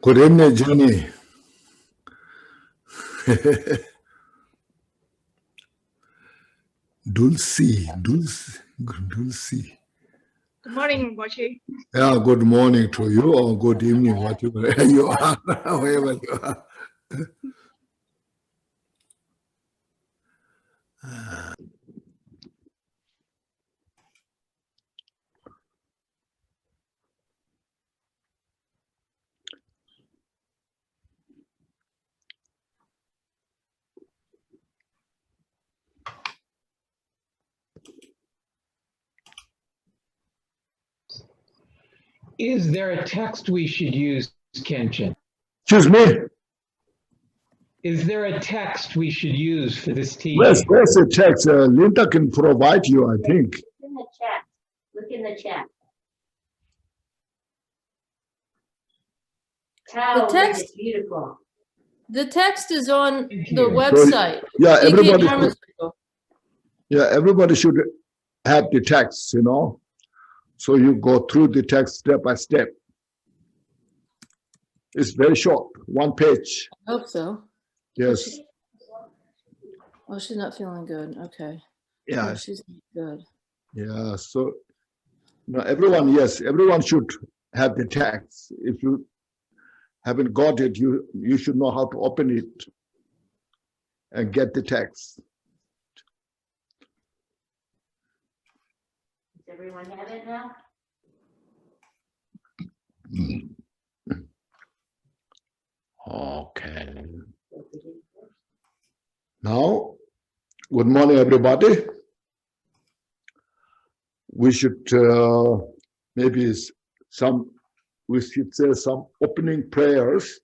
Good evening, Johnny. Dulce. Good morning, Rinpoche. Yeah, good morning to you or good evening, whatever you are, wherever you are. Is there a text we should use, Khenchen? Excuse me? Is there a text we should use for this teaching? Yes, there's a text. Linda can provide you, I think. In the chat. Look in the chat. How text- it's beautiful. The text is on Thank the you. website. Yeah, CK everybody. Dharma Circle. Yeah, everybody should have the text, you know. So you go through the text step by step. It's very short, one page. I hope so. Yes. Oh, she's not feeling good. Okay. Yeah. Oh, she's not good. Yeah. So no, everyone should have the text. If you haven't got it, you should know how to open it and get the text. Does everyone have it now? Okay. Now, good morning, everybody. We should we should say some opening prayers.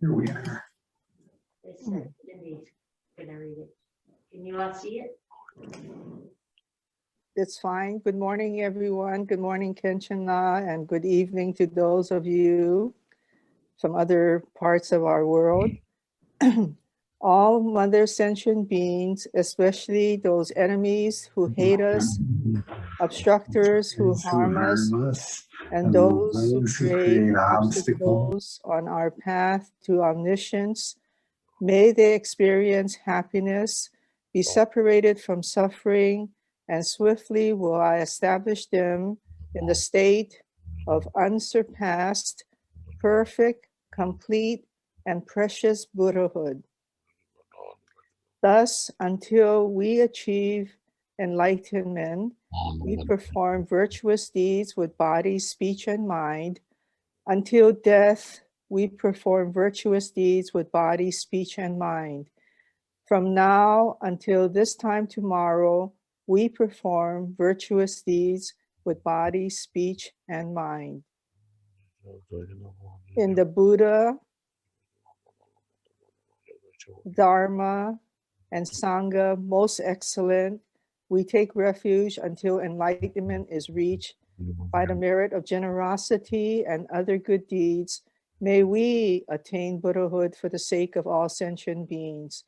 Here we are. They said Cindy's gonna read it. Can you all see it? It's fine. Good morning, everyone. Good morning, Khenchen, and good evening to those of you from other parts of our world. All mother sentient beings, especially those enemies who hate us, obstructors who harm us, and those who create obstacles on our path to omniscience, may they experience happiness, be separated from suffering, and swiftly will I establish them in the state of unsurpassed, perfect, complete, and precious Buddhahood. Thus, until we achieve enlightenment, we perform virtuous deeds with body, speech, and mind. Until death, we perform virtuous deeds with body, speech, and mind. From now until this time tomorrow, we perform virtuous deeds with body, speech, and mind. In the Buddha, Dharma, and Sangha, most excellent, we take refuge until enlightenment is reached. By the merit of generosity and other good deeds, may we attain Buddhahood for the sake of all sentient beings.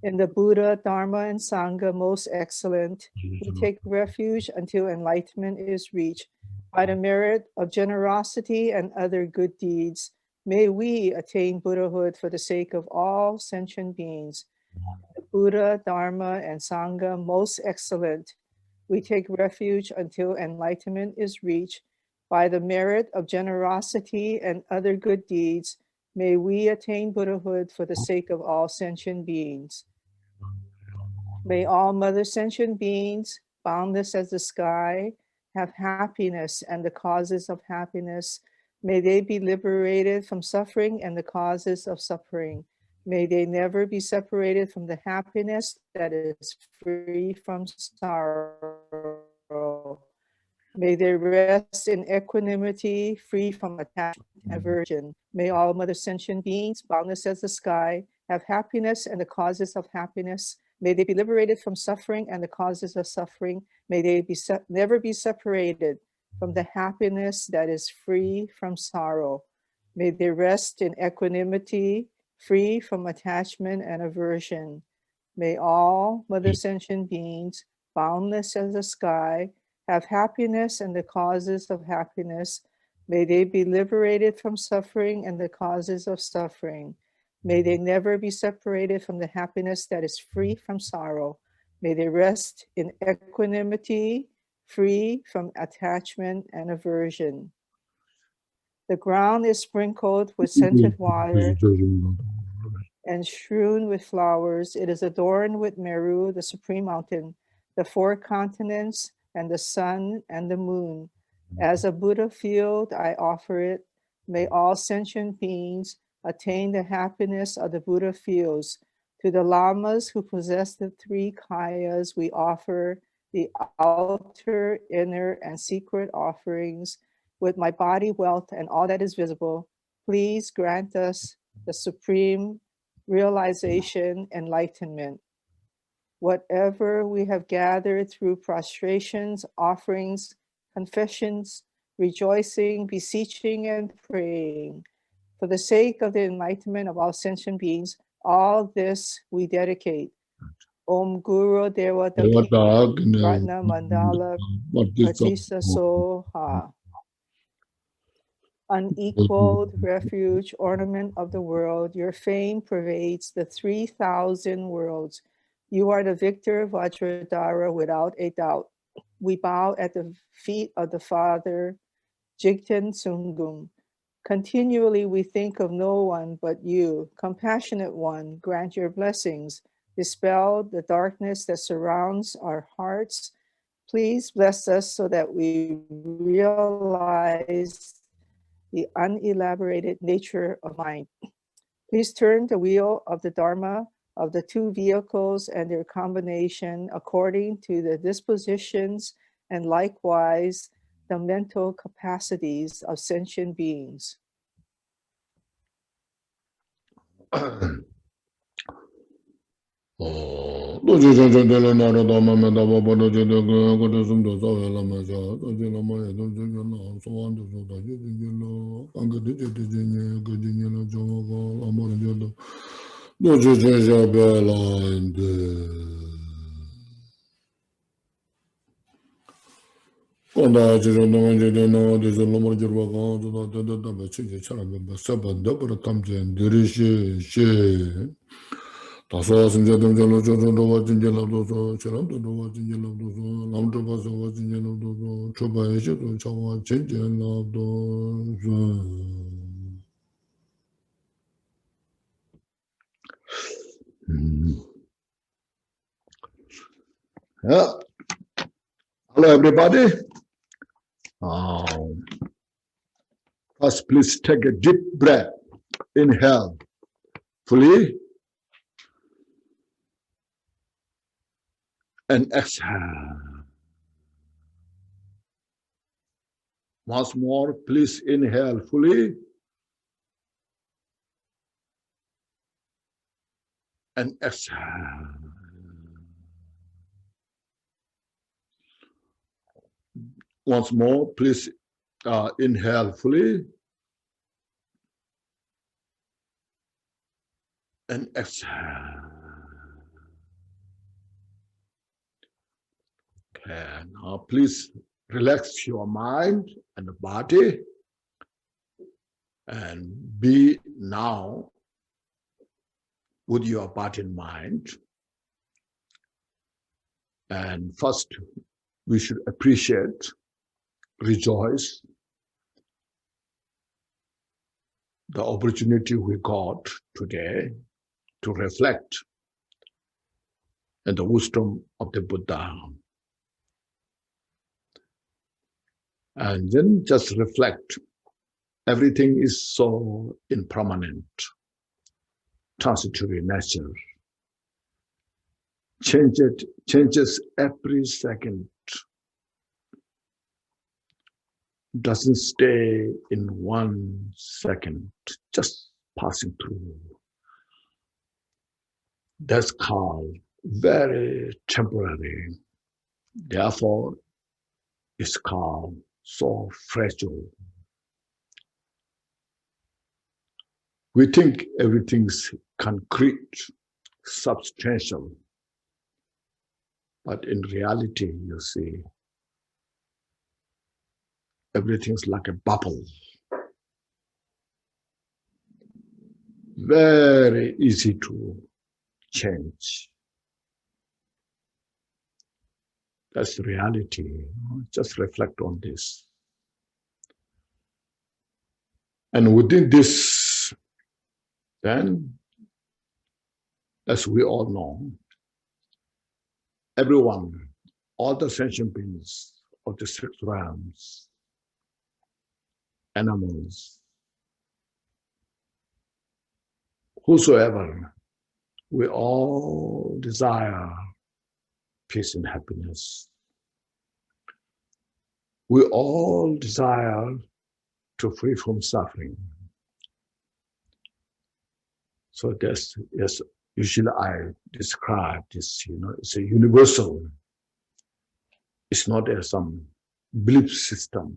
In the Buddha, Dharma, and Sangha, most excellent, we take refuge until enlightenment is reached. By the merit of generosity and other good deeds, may we attain Buddhahood for the sake of all sentient beings. The Buddha, Dharma, and Sangha, most excellent, we take refuge until enlightenment is reached. By the merit of generosity and other good deeds, may we attain Buddhahood for the sake of all sentient beings. May all mother sentient beings, boundless as the sky, have happiness and the causes of happiness. May they be liberated from suffering and the causes of suffering. May they never be separated from the happiness that is free from sorrow. May they rest in equanimity, free from attachment and aversion. May all mother sentient beings, boundless as the sky, have happiness and the causes of happiness. May they be liberated from suffering and the causes of suffering. May they never be separated from the happiness that is free from sorrow. May they rest in equanimity, free from attachment and aversion. May all Mother Sentient beings, boundless as the sky, have happiness and the causes of happiness. May they be liberated from suffering and the causes of suffering. May they never be separated from the happiness that is free from sorrow. May they rest in equanimity, free from attachment and aversion. The ground is sprinkled with scented water and strewn with flowers. It is adorned with Meru, the supreme mountain, the four continents, and the sun and the moon. As a Buddha field, I offer it. May all sentient beings attain the happiness of the Buddha fields. To the lamas who possess the three kayas, we offer the outer, inner, and secret offerings. With my body, wealth, and all that is visible, please grant us the supreme realization, enlightenment. Whatever we have gathered through prostrations, offerings, confessions, rejoicing, beseeching, and praying, for the sake of the enlightenment of all sentient beings, all this we dedicate. Om Guru Deva Ratna Mandala Patisa Soha. Unequaled refuge, ornament of the world, your fame pervades the 3,000 worlds. You are the victor, Vajradhara, without a doubt. We bow at the feet of the Father, Jigten Sungum. Continually we think of no one but you. Compassionate one, grant your blessings. Dispel the darkness that surrounds our hearts. Please bless us so that we realize the unelaborated nature of mind. Please turn the wheel of the Dharma of the two vehicles and their combination according to the dispositions and likewise the mental capacities of sentient beings. 다소 심자동 절로 조조도 진절로도 저람도 진절로도 남도 봐서 진절로도 초바에서도 저와 진절로도 Yeah. Hello, everybody. First, please take a deep breath. Inhale fully and exhale. Once more, please inhale fully and exhale. Once more, please inhale fully and exhale. Okay, now please relax your mind and the body and be now with your body and mind. And first, we should appreciate, rejoice the opportunity we got today to reflect on the wisdom of the Buddha. And then just reflect. Everything is so impermanent, transitory nature. Changes every second. Doesn't stay in 1 second, just passing through. That's called very temporary. Therefore, it's called so fragile. We think everything's concrete, substantial, but in reality, you see, everything's like a bubble. Very easy to change. That's the reality. Just reflect on this. And within this, then, as we all know, everyone, all the sentient beings of the six realms, animals, whosoever, we all desire peace and happiness. We all desire to free from suffering. So that's, yes, usually I describe this, it's a universal. It's not a some belief system.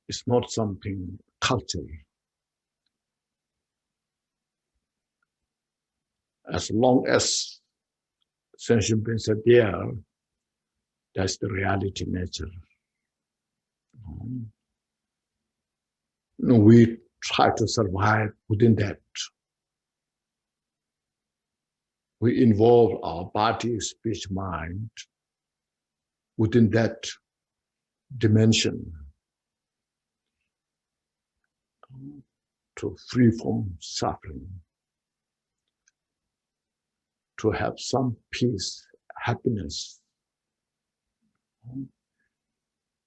It's not something cultural. As long as sentient beings are there, that's the reality nature. We try to survive within that. We involve our body, speech, mind within that dimension to free from suffering, to have some peace, happiness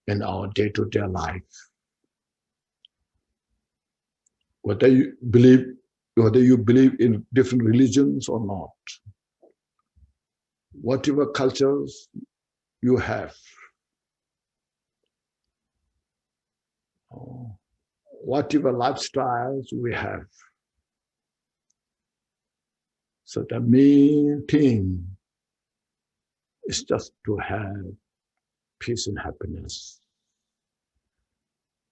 in our day-to-day life. Whether you believe in different religions or not, whatever cultures you have, whatever lifestyles we have. So the main thing is just to have peace and happiness.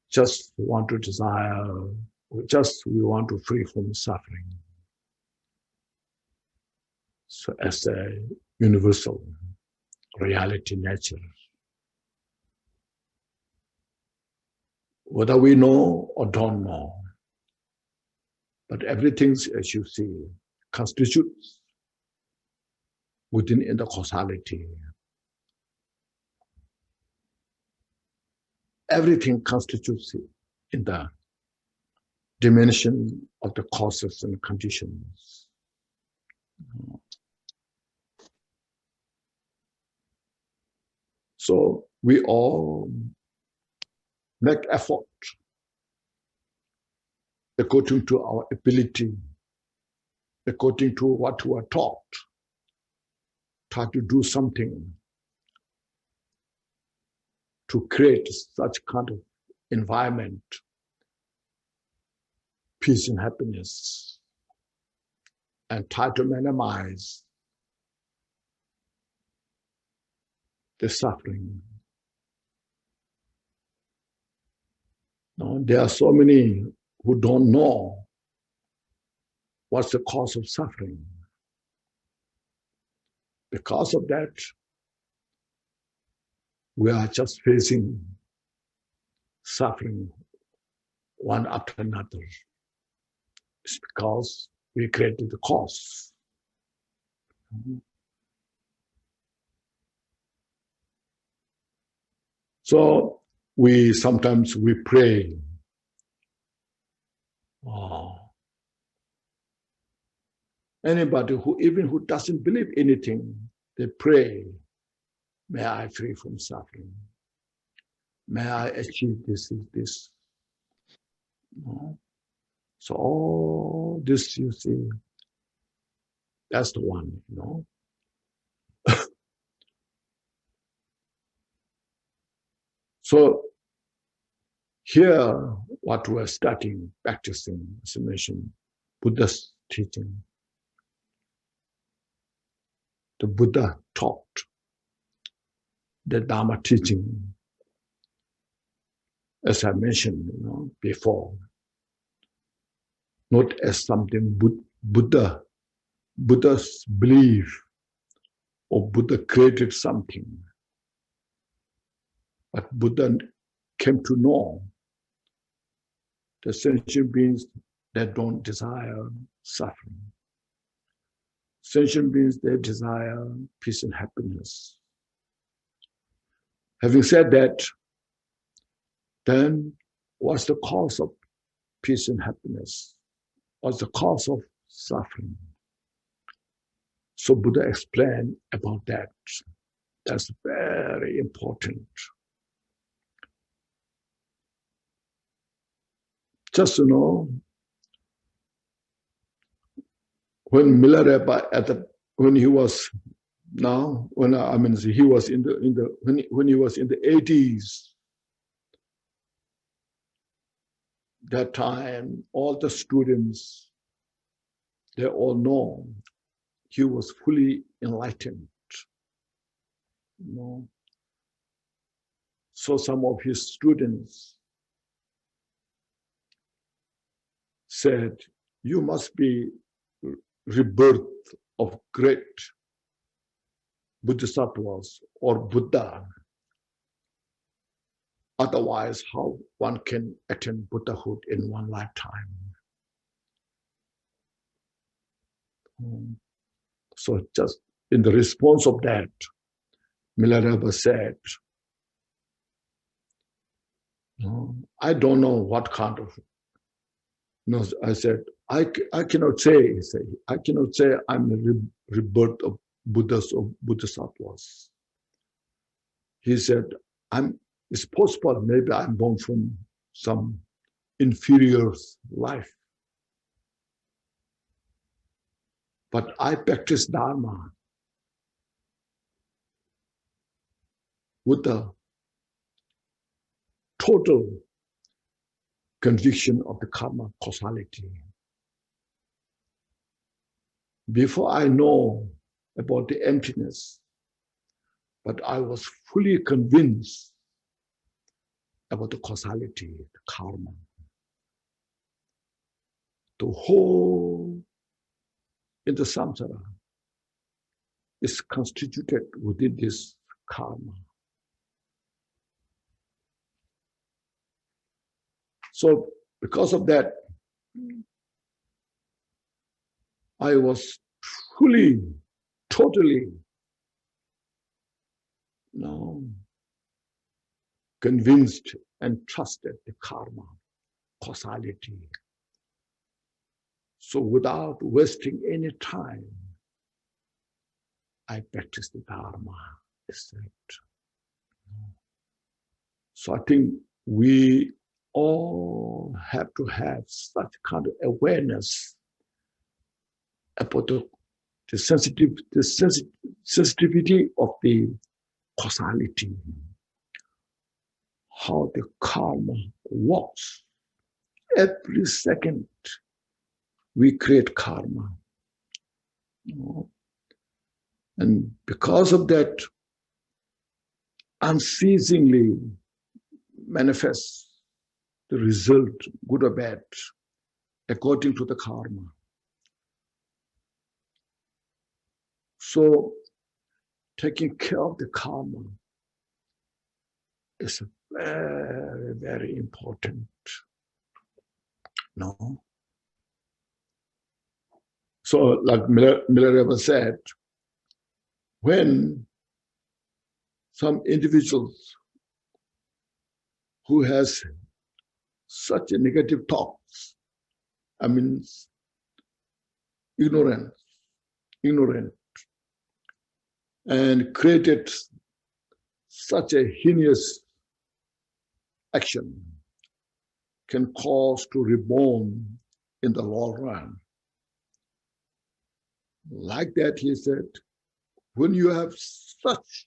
Just want to desire, we want to free from suffering. So as a universal reality nature. Whether we know or don't know, but everything, as you see, constitutes within the causality. Everything constitutes in the dimension of the causes and conditions. So we all make effort according to our ability, according to what we are taught, try to do something to create such kind of environment, peace and happiness, and try to minimize the suffering. Now, there are so many who don't know what's the cause of suffering. Because of that, we are just facing suffering one after another. It's because we created the cause. So sometimes we pray. Anybody who doesn't believe anything, they pray, may I free from suffering. May I achieve this. So all this, you see, that's the one, So here, what we're studying, practicing, as I mentioned, Buddha's teaching. The Buddha taught the Dharma teaching, as I mentioned before, not as something Buddha's belief or Buddha created something, but Buddha came to know the sentient beings that don't desire suffering. Sentient beings, they desire peace and happiness. Having said that, then what's the cause of peace and happiness? What's the cause of suffering? So Buddha explained about that. That's very important. Just when Milarepa when he was he was when he was in the 80s, that time all the students, they all know he was fully enlightened. So some of his students said, you must be rebirth of great Bodhisattvas or Buddha. Otherwise, how one can attain Buddhahood in one lifetime? So just in the response of that, Milarepa said, I don't know what kind of, I said, I cannot say, I cannot say I'm a rebirth of Buddhas or Bodhisattvas. He said, it's possible maybe I'm born from some inferior life. But I practice Dharma with a total conviction of the karma causality. Before I know about the emptiness, but I was fully convinced about the causality, the karma. The whole in the samsara is constituted within this karma. So because of that, I was fully, totally convinced and trusted the karma causality. So without wasting any time, I practiced the Dharma. So I think we all have to have such kind of awareness about the sensitivity of the causality, how the karma works. Every second we create karma. And because of that, unceasingly manifests the result, good or bad, according to the karma. So taking care of the karma is very, very important. So like Milarepa said, when some individuals who has such a negative thoughts, ignorant, and created such a heinous action, can cause to reborn in the long run. Like that, he said, when you have such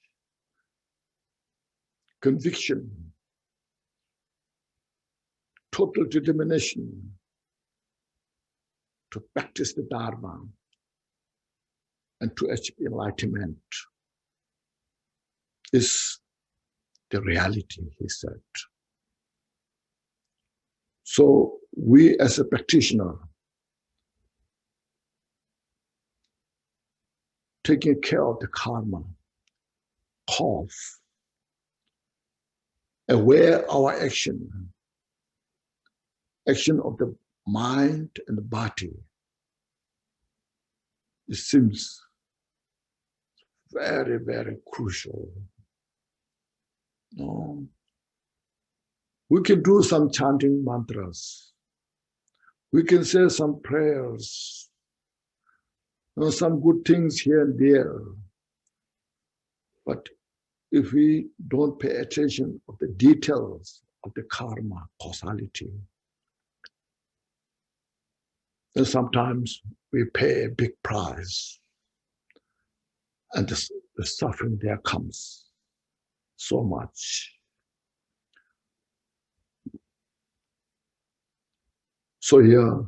conviction, total determination to practice the Dharma and to achieve enlightenment, is the reality, he said. So we as a practitioner, taking care of the karma, cause, aware our action of the mind and the body, it seems very, very crucial. No. We can do some chanting mantras. We can say some prayers, some good things here and there. But if we don't pay attention of the details of the karma, causality, then sometimes we pay a big price. And the suffering there comes so much. So here,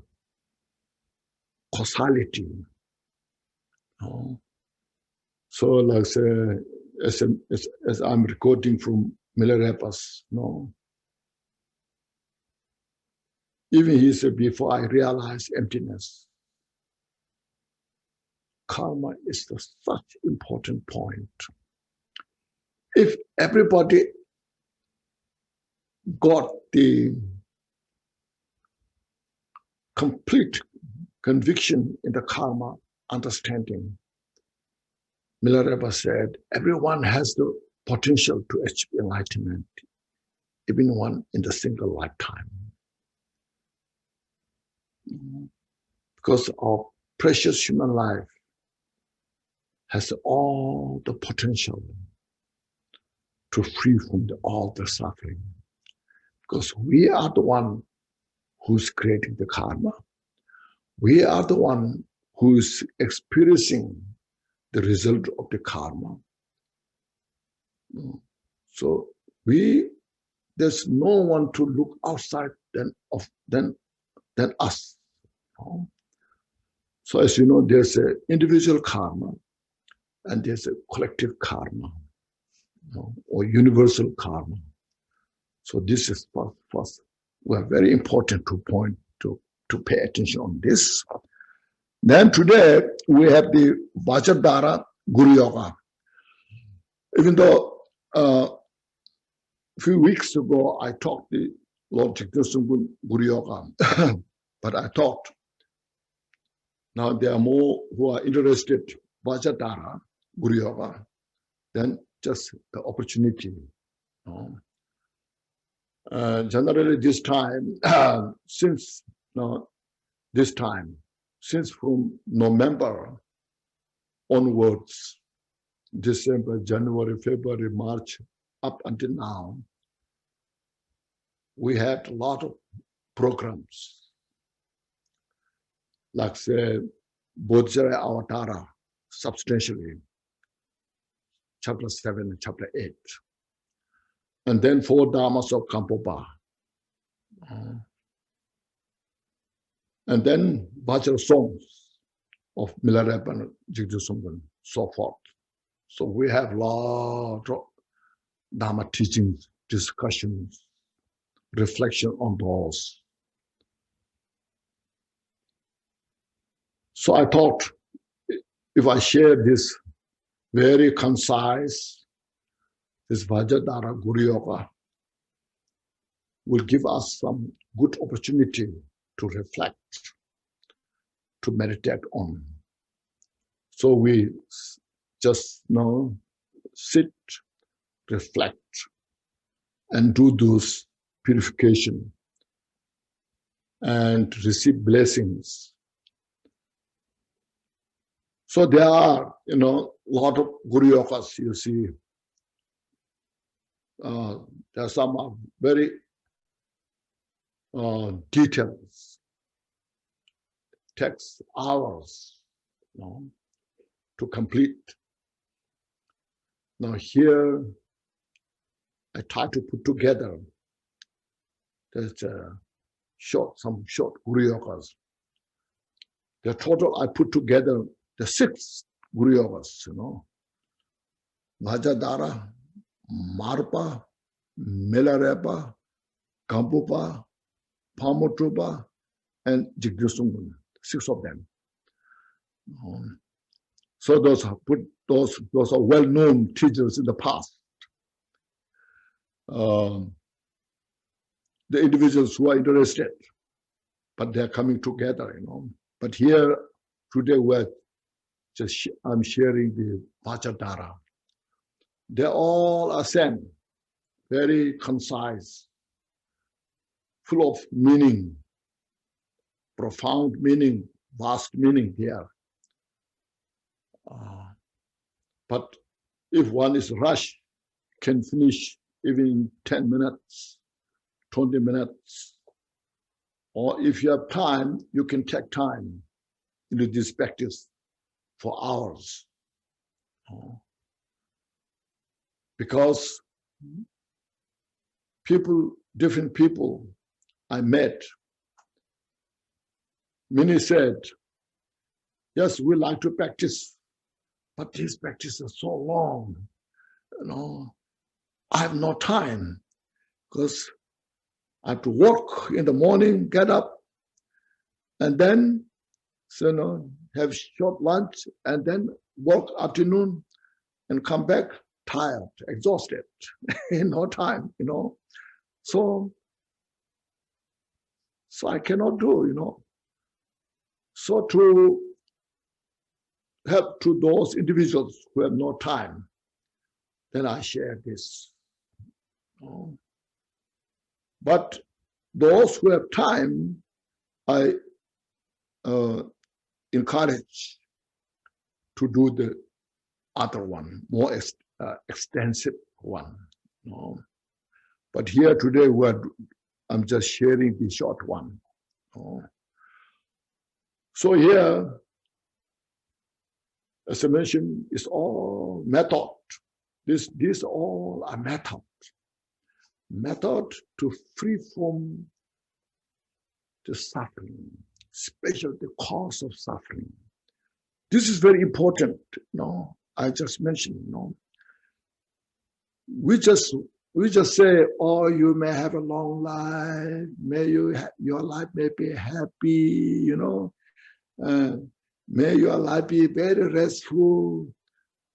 causality. So like say, as I'm recording from Milarepa's, even he said, before I realized emptiness, karma is such important point. If everybody got the complete conviction in the karma understanding, Milarepa said, everyone has the potential to achieve enlightenment, even one in the single lifetime. Because our precious human life has all the potential to free from all the suffering. Because we are the one who's creating the karma. We are the one who is experiencing the result of the karma. So there's no one to look outside than us. So as you know, there's an individual karma and there's a collective karma, or universal karma. So this is first. We are very important to point to pay attention on this. Then today we have the Vajradhara Guru Yoga. Even though a few weeks ago I taught the Lord Jigdasum Guru Yoga, but I thought now there are more who are interested in Vajradhara Guru Yoga than just the opportunity. Generally this time, since from November onwards, December, January, February, March, up until now, we had a lot of programs, like say, Bodhjaya Avatara, substantially, chapter 7 and chapter 8. And then 4 Dharmas of Kampopa. And then Vajra songs of Milarepa and Jigdasum, so forth. So we have a lot of Dharma teachings, discussions, reflection on those. So I thought if I share this very concise, this Vajradhara Guru Yoga will give us some good opportunity to reflect, to meditate on. So we just sit, reflect, and do those purification and receive blessings. So there are, a lot of Guru Yogas, you see. There are some very details, takes hours to complete. Now here, I try to put together, there's some short Guru Yogas. The total I put together, the 6 Guru Yogas, Vajradhara, Marpa, Milarepa, Kampupa, Pamotupa, and Jigdusungun, 6 of them. So those are well-known teachers in the past. The individuals who are interested, but they're coming together, But here today I'm sharing the Vajradhara. They all are same, very concise, full of meaning, profound meaning, vast meaning here. But if one is rushed, can finish even in 10 minutes, 20 minutes. Or if you have time, you can take time into this practice for hours. Because different people I met, many said, yes, we like to practice, but this practice is so long, I have no time because I have to work in the morning, get up, and then have short lunch, and then work afternoon, and come back tired, exhausted, no time, So I cannot do, So to help to those individuals who have no time, then I share this. But those who have time, I encourage to do the other one, more extensive one. But here today, I'm just sharing the short one. So here, as I mentioned, it's all method. These all are method. Method to free from the suffering, especially the cause of suffering. This is very important. I just mentioned. We just say, oh, you may have a long life. May your life may be happy. May your life be very restful.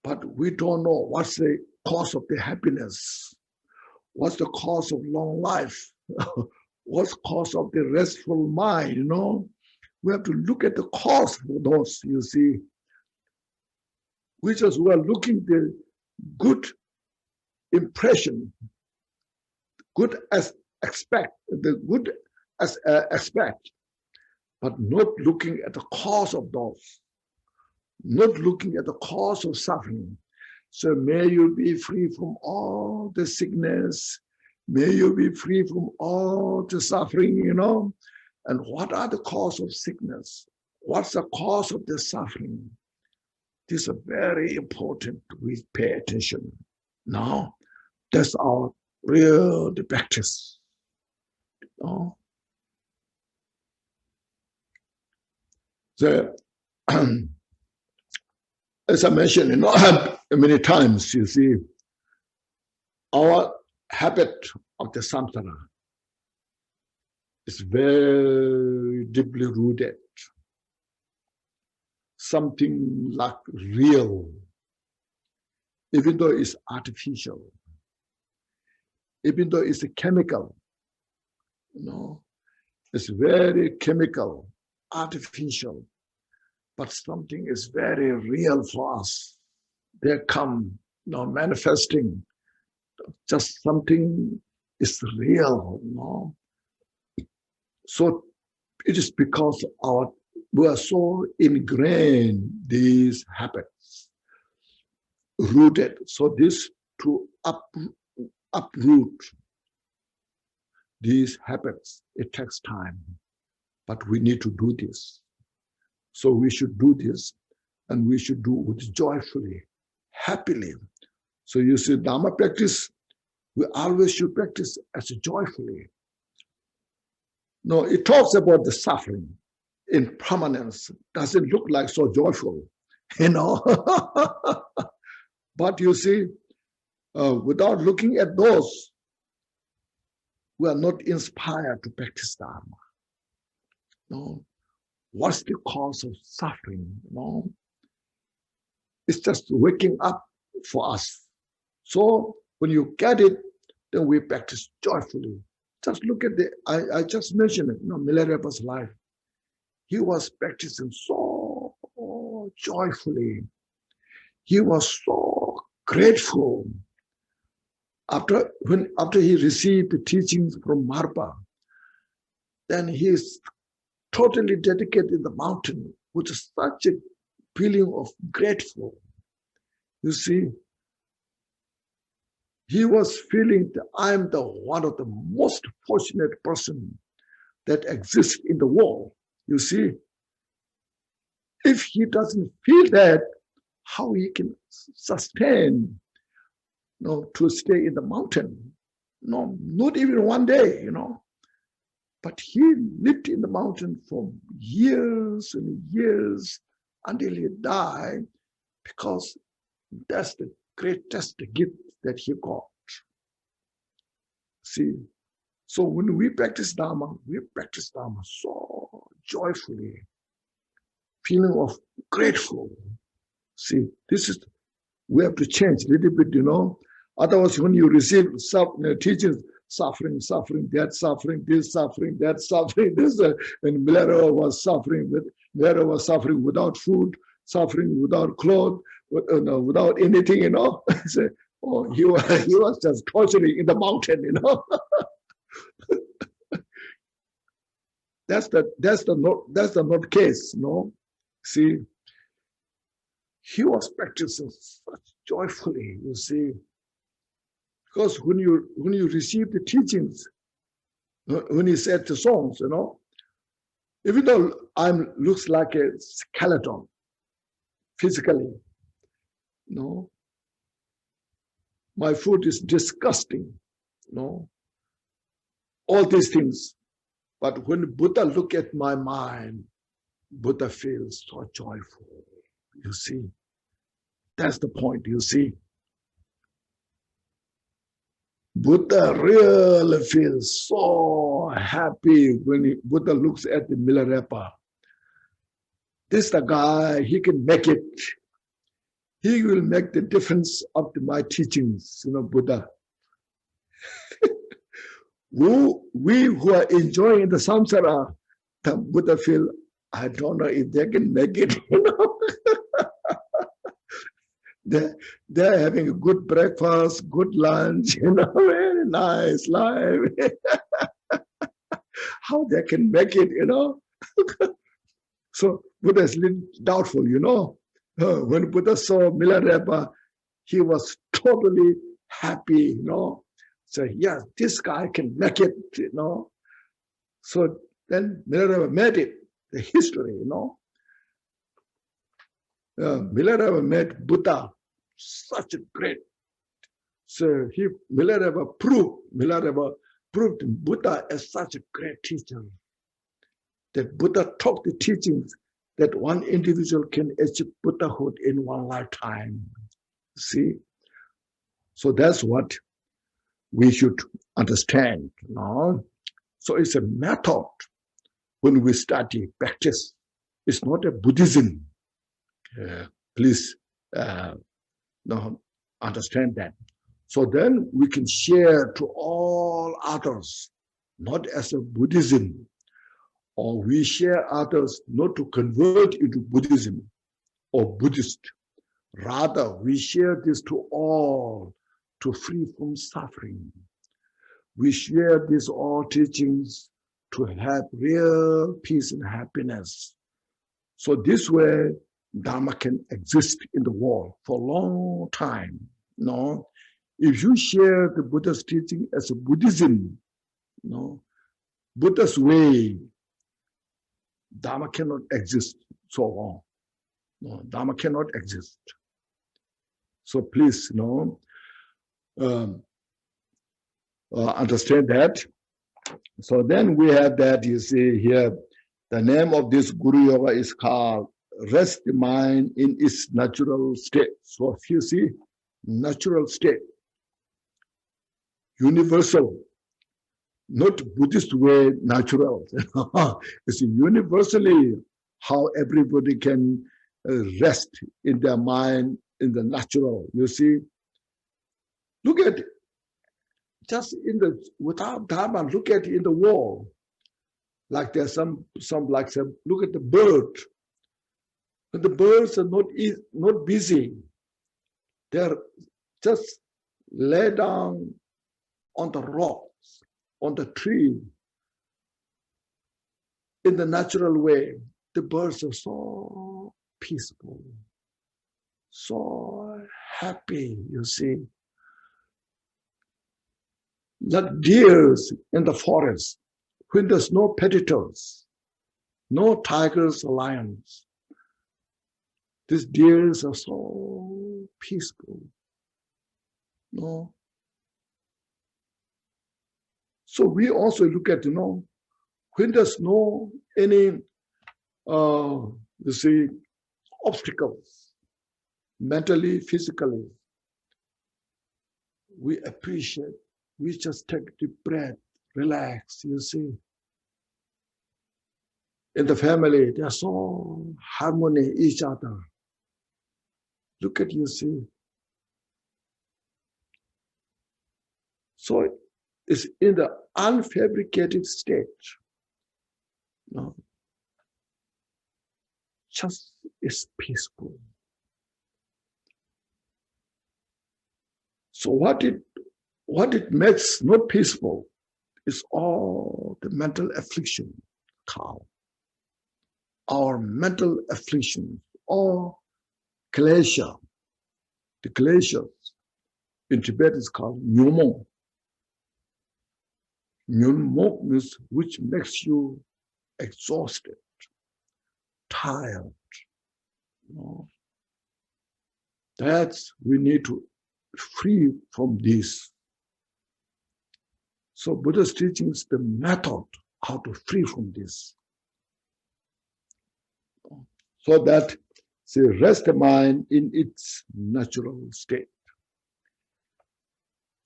But we don't know what's the cause of the happiness. What's the cause of long life? What's the cause of the restful mind? We have to look at the cause for those, you see. We are looking the good impression, good as expect, but not looking at the cause of those, not looking at the cause of suffering. So may you be free from all the sickness. May you be free from all the suffering, And what are the cause of sickness? What's the cause of the suffering? This is very important. We pay attention. Now, that's our real practice. So, as I mentioned, many times, you see, our habit of the samsara is very deeply rooted. Something like real, even though it's artificial, even though it's a chemical, it's very chemical, artificial, but something is very real for us. They come, manifesting. Just something is real, So it is because we are so ingrained these habits, rooted. So this to uproot these habits, it takes time, but we need to do this. So we should do this, and we should do it joyfully, happily. So you see, Dharma practice, we always should practice as joyfully. No, it talks about the suffering. Impermanence doesn't look like so joyful, But you see, without looking at those, we are not inspired to practice Dharma. No. What's the cause of suffering? No. It's just waking up for us. So when you get it, then we practice joyfully. Just look at I just mentioned it, Milarepa's life. He was practicing so joyfully. He was so grateful. After he received the teachings from Marpa, then he is totally dedicated in the mountain with such a feeling of grateful. You see, he was feeling that I'm the one of the most fortunate person that exists in the world. You see, if he doesn't feel that, how he can sustain, to stay in the mountain? No, not even one day, But he lived in the mountain for years and years until he died, because that's the greatest gift that he got. See, so when we practice Dharma so joyfully, feeling of grateful. See, we have to change a little bit, Otherwise, when you receive teachings, suffering, that suffering, this suffering, that suffering, this, and Milarepa was suffering without food, suffering without clothes, without anything, Say, oh, he was just torturing in the mountain, That's the not case, See, he was practicing such joyfully, you see. Because when you receive the teachings, when he said the songs, even though I'm looks like a skeleton physically, my food is disgusting, all these things. But when Buddha look at my mind, Buddha feels so joyful. You see, that's the point. You see. Buddha really feels so happy when Buddha looks at the Milarepa. This is the guy, he can make it. He will make the difference of my teachings, Buddha. We who are enjoying the samsara, the Buddha feel, I don't know if they can make it, They're having a good breakfast, good lunch, very nice life. How they can make it, So Buddha is a little doubtful, When Buddha saw Milarepa, he was totally happy, So yes, this guy can make it, So then Milarepa made it, the history, Milarepa met Buddha, such a great. So Milarepa proved Buddha as such a great teacher. That Buddha taught the teachings that one individual can achieve Buddhahood in one lifetime. See? So that's what we should understand. So it's a method when we study, practice. It's not a Buddhism. Please understand that. So then we can share to all others, not as a Buddhism, or we share others not to convert into Buddhism or Buddhist. Rather, we share this to all to free from suffering. We share these all teachings to have real peace and happiness. So this way, Dharma can exist in the world for a long time. If you share the Buddha's teaching as a Buddhism, Buddha's way, Dharma cannot exist so long. Dharma cannot exist. So please, understand that. So then we have that, you see here, the name of this Guru Yoga is called Rest the Mind in its natural state. So if you see, natural state, universal, not Buddhist way, natural. It's universally how everybody can rest in their mind, in the natural. You see, look at just in the without Dharma, look at in the wall. Like there's some like some, look at the bird. But the birds are not busy. They're just lay down on the rocks, on the tree, in the natural way. The birds are so peaceful, so happy, you see. Like deers in the forest, when there's no predators, no tigers or lions, these deers are so peaceful. No. So we also look at, when there's no any, you see, obstacles, mentally, physically, we appreciate, we just take deep breath, relax, you see. In the family, they're so harmony each other. Look at, you see. So it's in the unfabricated state. No. Just is peaceful. So what it makes not peaceful is all the mental affliction, calm. Our mental affliction, all klesha. The kleshas in Tibet is called nyumo. Nyumo means which makes you exhausted, tired. That's, we need to free from this. So Buddha's teaching is the method how to free from this. So that they rest the mind in its natural state.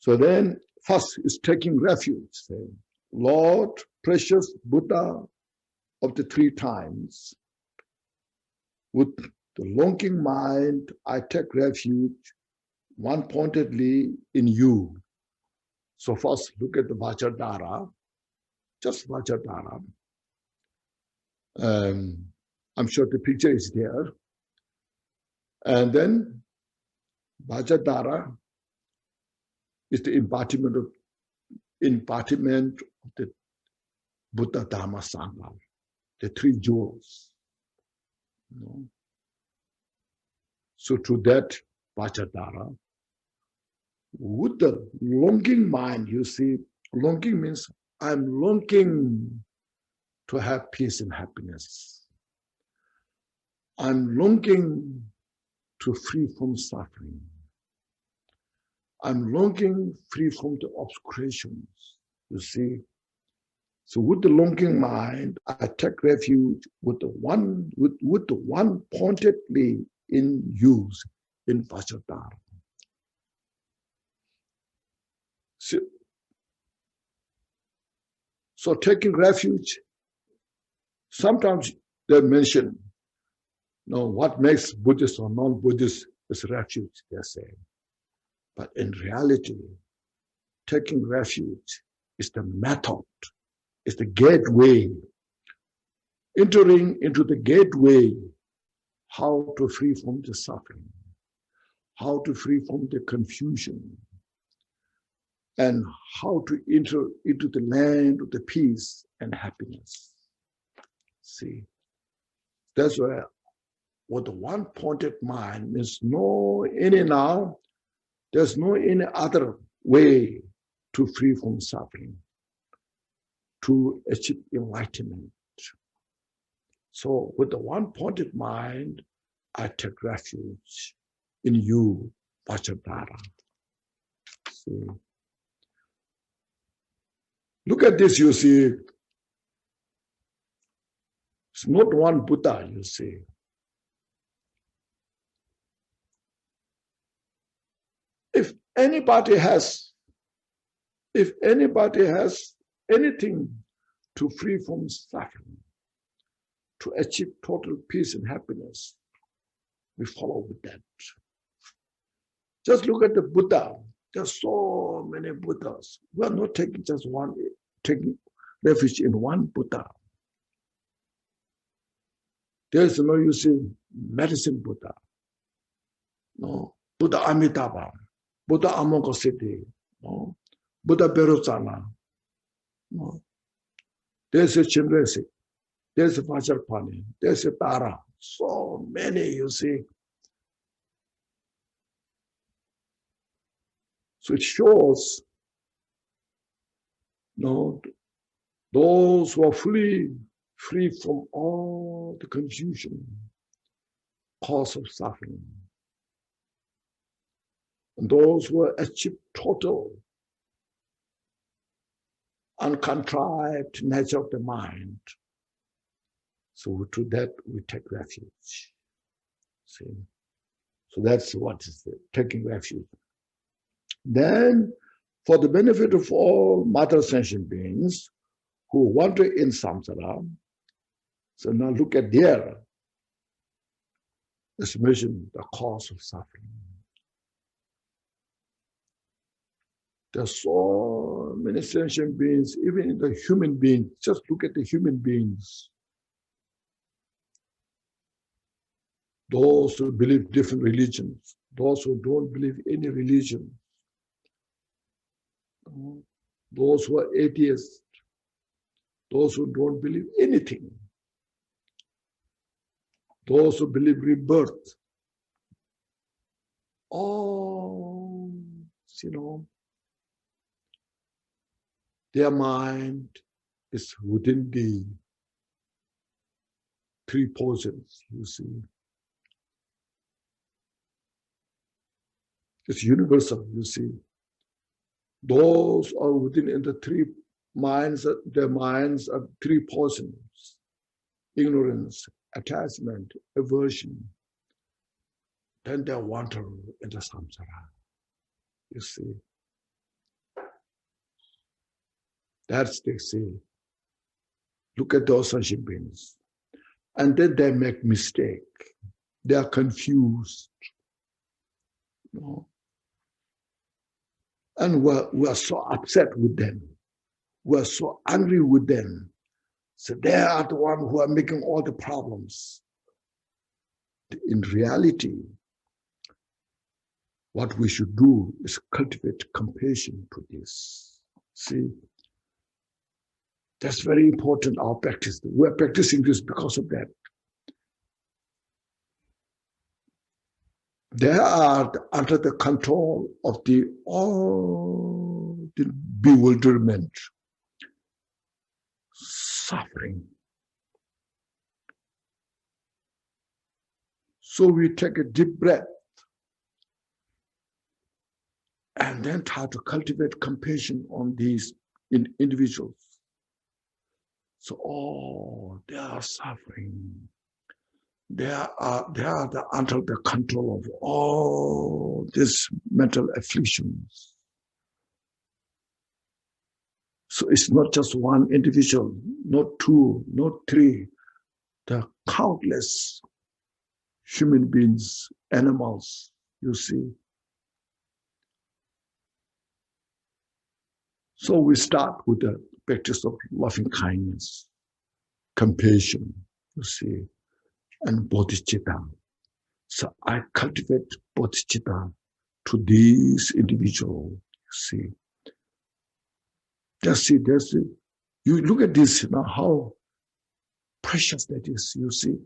So then first is taking refuge, saying, Lord, precious Buddha of the 3 times, with the longing mind, I take refuge one-pointedly in you. So first look at the Vajradhara, just Vajradhara. I'm sure the picture is there. And then Vajradhara is the embodiment of the Buddha, Dharma, Sangha, the 3 jewels. So to that Vajradhara, with the longing mind, you see, longing means I'm longing to have peace and happiness. I'm longing to free from suffering. I'm longing free from the obscurations, you see. So with the longing mind, I take refuge with the one pointedly in use in Vajradhara. So taking refuge, sometimes they mention, what makes Buddhist or non-Buddhist is refuge, they're saying. But in reality, taking refuge is the method, is the gateway, entering into the gateway, how to free from the suffering, how to free from the confusion, and how to enter into the land of the peace and happiness. See, that's where what the one-pointed mind means there's no any other way to free from suffering, to achieve enlightenment. So with the one-pointed mind, I take refuge in you, Vajradhara. See. Look at this, you see. It's not one Buddha, you see. If anybody has anything to free from suffering, to achieve total peace and happiness, we follow with that. Just look at the Buddha. There's so many Buddhas. We are not taking just one, taking refuge in one Buddha. There's no, you see, medicine Buddha. No, Buddha Amitabha, Buddha Amoghasiddhi, no, Buddha Berusana. No. There's a Chenrezig, there's a Vajradhara, there's a Tara. So many, you see. So it shows, no, those who are fully free from all the confusion, cause of suffering, and those who achieve total uncontrived nature of the mind. So to that we take refuge. See? So that's what is taking refuge. Then, for the benefit of all matter sentient beings who wander in samsara, so now look at their estimation, the cause of suffering. There are so many sentient beings, even in the human beings. Just look at the human beings. Those who believe different religions, those who don't believe any religion, those who are atheists, those who don't believe anything, those who believe rebirth, all, you know, their mind is within the three poisons, you see. It's universal, you see. Those are within in the three minds, their minds are three poisons: ignorance, attachment, aversion. Then they wander into samsara, you see. That's they say. Look at those sentient beings. And then they make mistake. They are confused. You know? And we're so upset with them. We're so angry with them. So they are the ones who are making all the problems. In reality, what we should do is cultivate compassion to this. See, that's very important, our practice. We're practicing this because of that. They are under the control of all the bewilderment, suffering. So we take a deep breath and then try to cultivate compassion on these individuals. So, they are suffering. They are under the control of all these mental afflictions. So it's not just one individual, not two, not three. There are countless human beings, animals, you see. So we start with the practice of loving kindness, compassion, you see, and bodhicitta. So I cultivate bodhicitta to these individuals, you see. That's it. You look at this now, how precious that is, you see.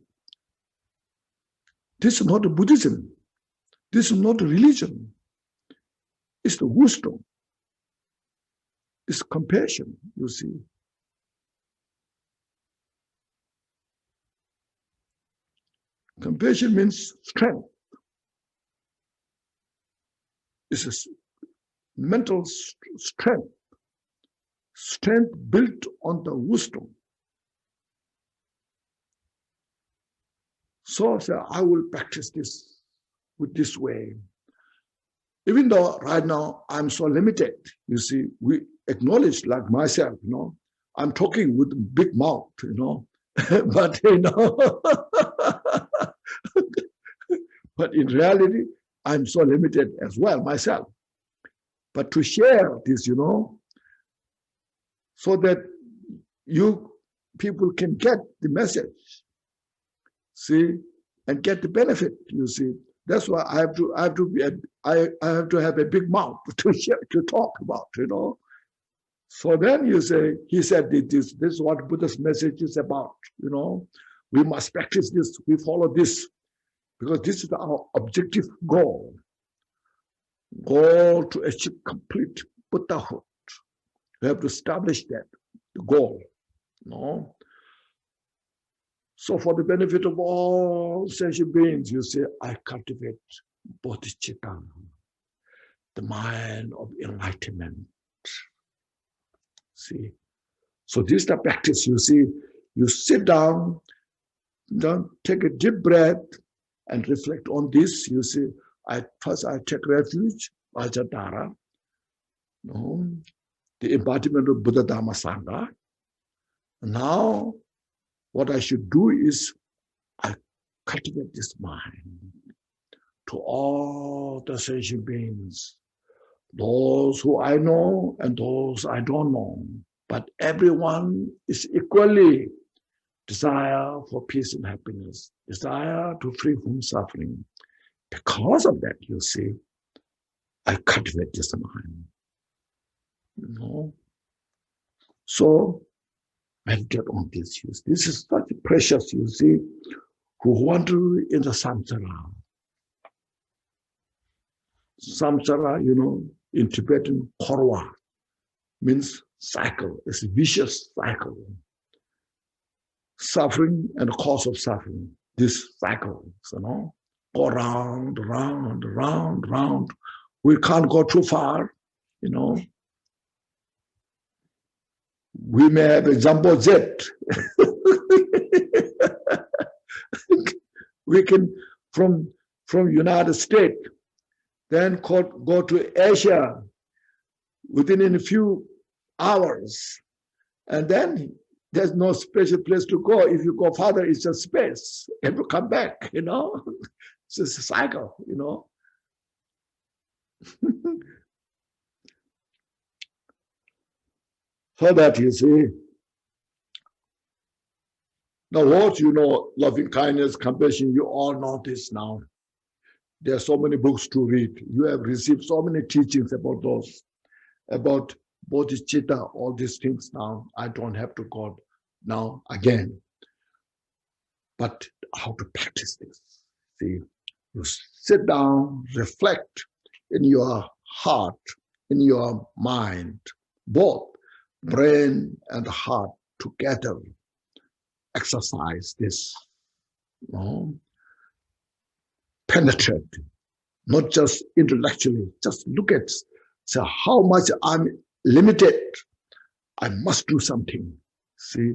This is not a Buddhism. This is not a religion. It's the wisdom. It's compassion, you see. Compassion means strength. It's a mental strength. Strength built on the wisdom. So I will practice this with this way. even though right now I'm so limited, you see, we acknowledge, like myself, you know, I'm talking with a big mouth, you know, but you know, but in reality, I'm so limited as well myself. But to share this, you know, so that you people can get the message, see, and get the benefit, you see. That's why I have to have a big mouth to share, to talk about, you know. So then you say, he said this is what Buddha's message is about, you know. We must practice this, we follow this, because this is our objective goal. Goal to achieve complete Buddhahood. We have to establish that, the goal, you know. So for the benefit of all sentient beings, you say, I cultivate bodhicitta, the mind of enlightenment. See, so this is the practice, you see. You sit down, take a deep breath and reflect on this. You see, first I take refuge, Vajradhara, you know, the embodiment of Buddha Dhamma Sangha. Now, what I should do is I cultivate this mind to all the sentient beings, those who I know and those I don't know. But everyone is equally desire for peace and happiness, desire to free from suffering. Because of that, you see, I cultivate this mind. You know? So meditate on this. This is such precious, you see, who wander in the samsara. Samsara, you know, in Tibetan, korwa, means cycle. It's a vicious cycle. Suffering and the cause of suffering. This cycle, you know, go round, round, round, round. We can't go too far, you know. We may have a jumbo jet. We can, from United States, then go to Asia within a few hours. And then there's no special place to go. If you go farther, it's just space. And you come back, you know. It's just a cycle, you know. So that you see, the words, you know, loving kindness, compassion, you all know this now. There are so many books to read. You have received so many teachings about those, about bodhicitta, all these things now. I don't have to go now again. But how to practice this? See, you sit down, reflect in your heart, in your mind, both brain and heart together. Exercise this, you know, penetrate, not just intellectually, just look at, say, how much I'm limited. I must do something. See,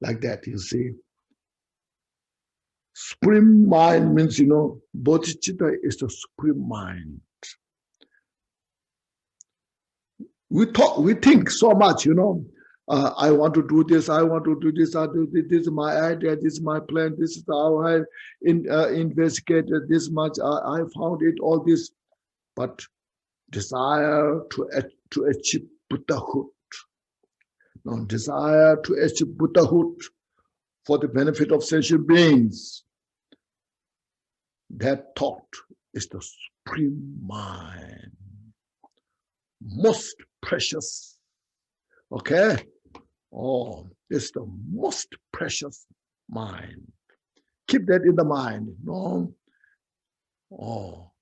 like that, you see. Supreme mind means, you know, bodhicitta is the supreme mind. We think so much, you know. I want to do this, I want to do this, I do this, this is my idea, this is my plan, this is how I investigated this much, I found it, all this. But desire to achieve Buddhahood, no, desire to achieve Buddhahood for the benefit of sentient beings, that thought is the supreme mind, most precious. Okay? Oh, it's the most precious mind. Keep that in the mind, you know? Oh.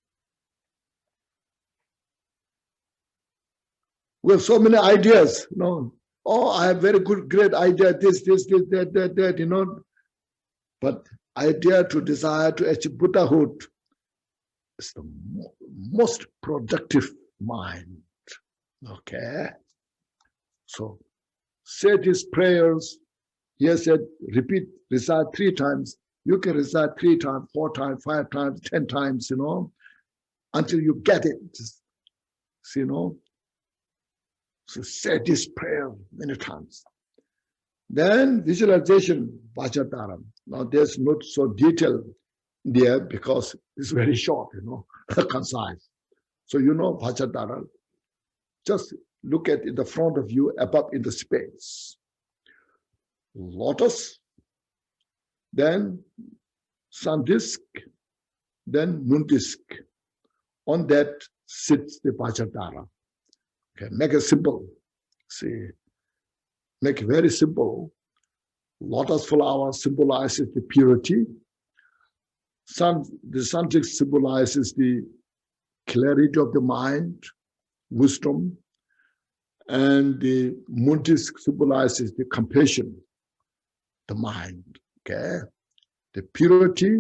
We have so many ideas, you know? Oh, I have very great idea, this, that, you know? But idea to desire to achieve Buddhahood is the most productive mind. Okay? So, say these prayers. He said, repeat, recite 3 times. You can recite 3 times, 4 times, 5 times, 10 times, you know. until you get it. So, so say this prayer many times. Then visualization, Vajradhara. Now there's not so detailed there because it's very short, concise. So Vajradhara, just look at in the front of you, above in the space. Lotus, then sun disk, then moon disk. On that sits the Vajradhara. Okay, make it simple. See, make it very simple. Lotus flower symbolizes the purity. The sun disk symbolizes the clarity of the mind, wisdom, and the moon disk symbolizes the compassion, the mind. Okay, the purity,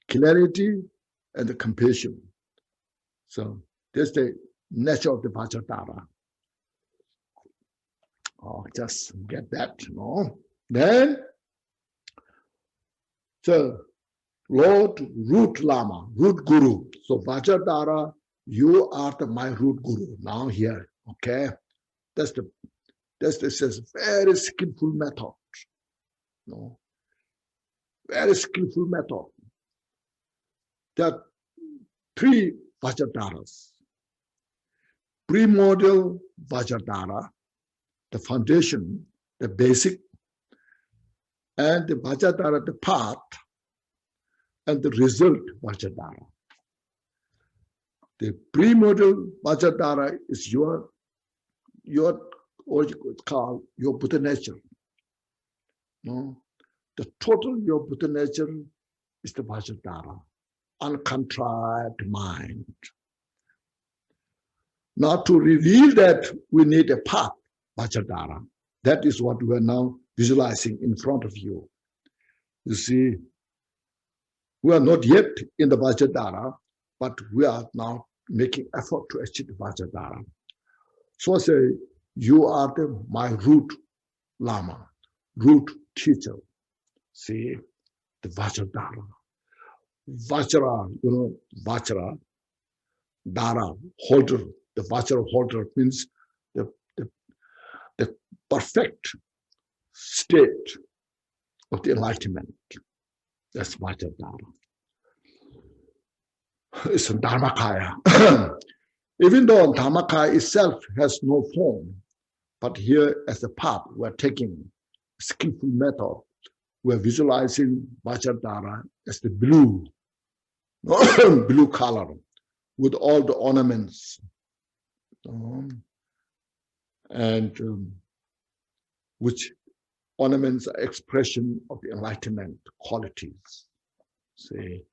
clarity, and the compassion. So that's the nature of the Vajradhara. Oh, just get that, Then, so Lord, root Lama, root Guru. So Vajradhara, you are my root Guru. Now here, okay? That's very skillful method. Very skillful method. There are 3 Vajradharas. Primordial Vajradhara, the foundation, the basic, and the Vajradhara, the path, and the result Vajradhara. The primordial Vajradhara is your what you call your Buddha nature. The total your Buddha nature is the Vajradhara, uncontrived mind. Now to reveal that, we need a path, Vajradhara. That is what we are now visualizing in front of you. You see, we are not yet in the Vajradhara, but we are now making effort to achieve the Vajradhara. So I say, you are my root Lama, root teacher. See, the Vajradhara. Vajra, Vajra, Dhara, holder. The Vajra holder means the perfect state of the enlightenment. That's Vajradhara. It's a Dharmakaya. Even though Dharmakaya itself has no form, but here as a path, we're taking skillful method. We're visualizing Vajradhara as the blue, blue color with all the ornaments. Which ornaments are expression of the enlightenment qualities. See.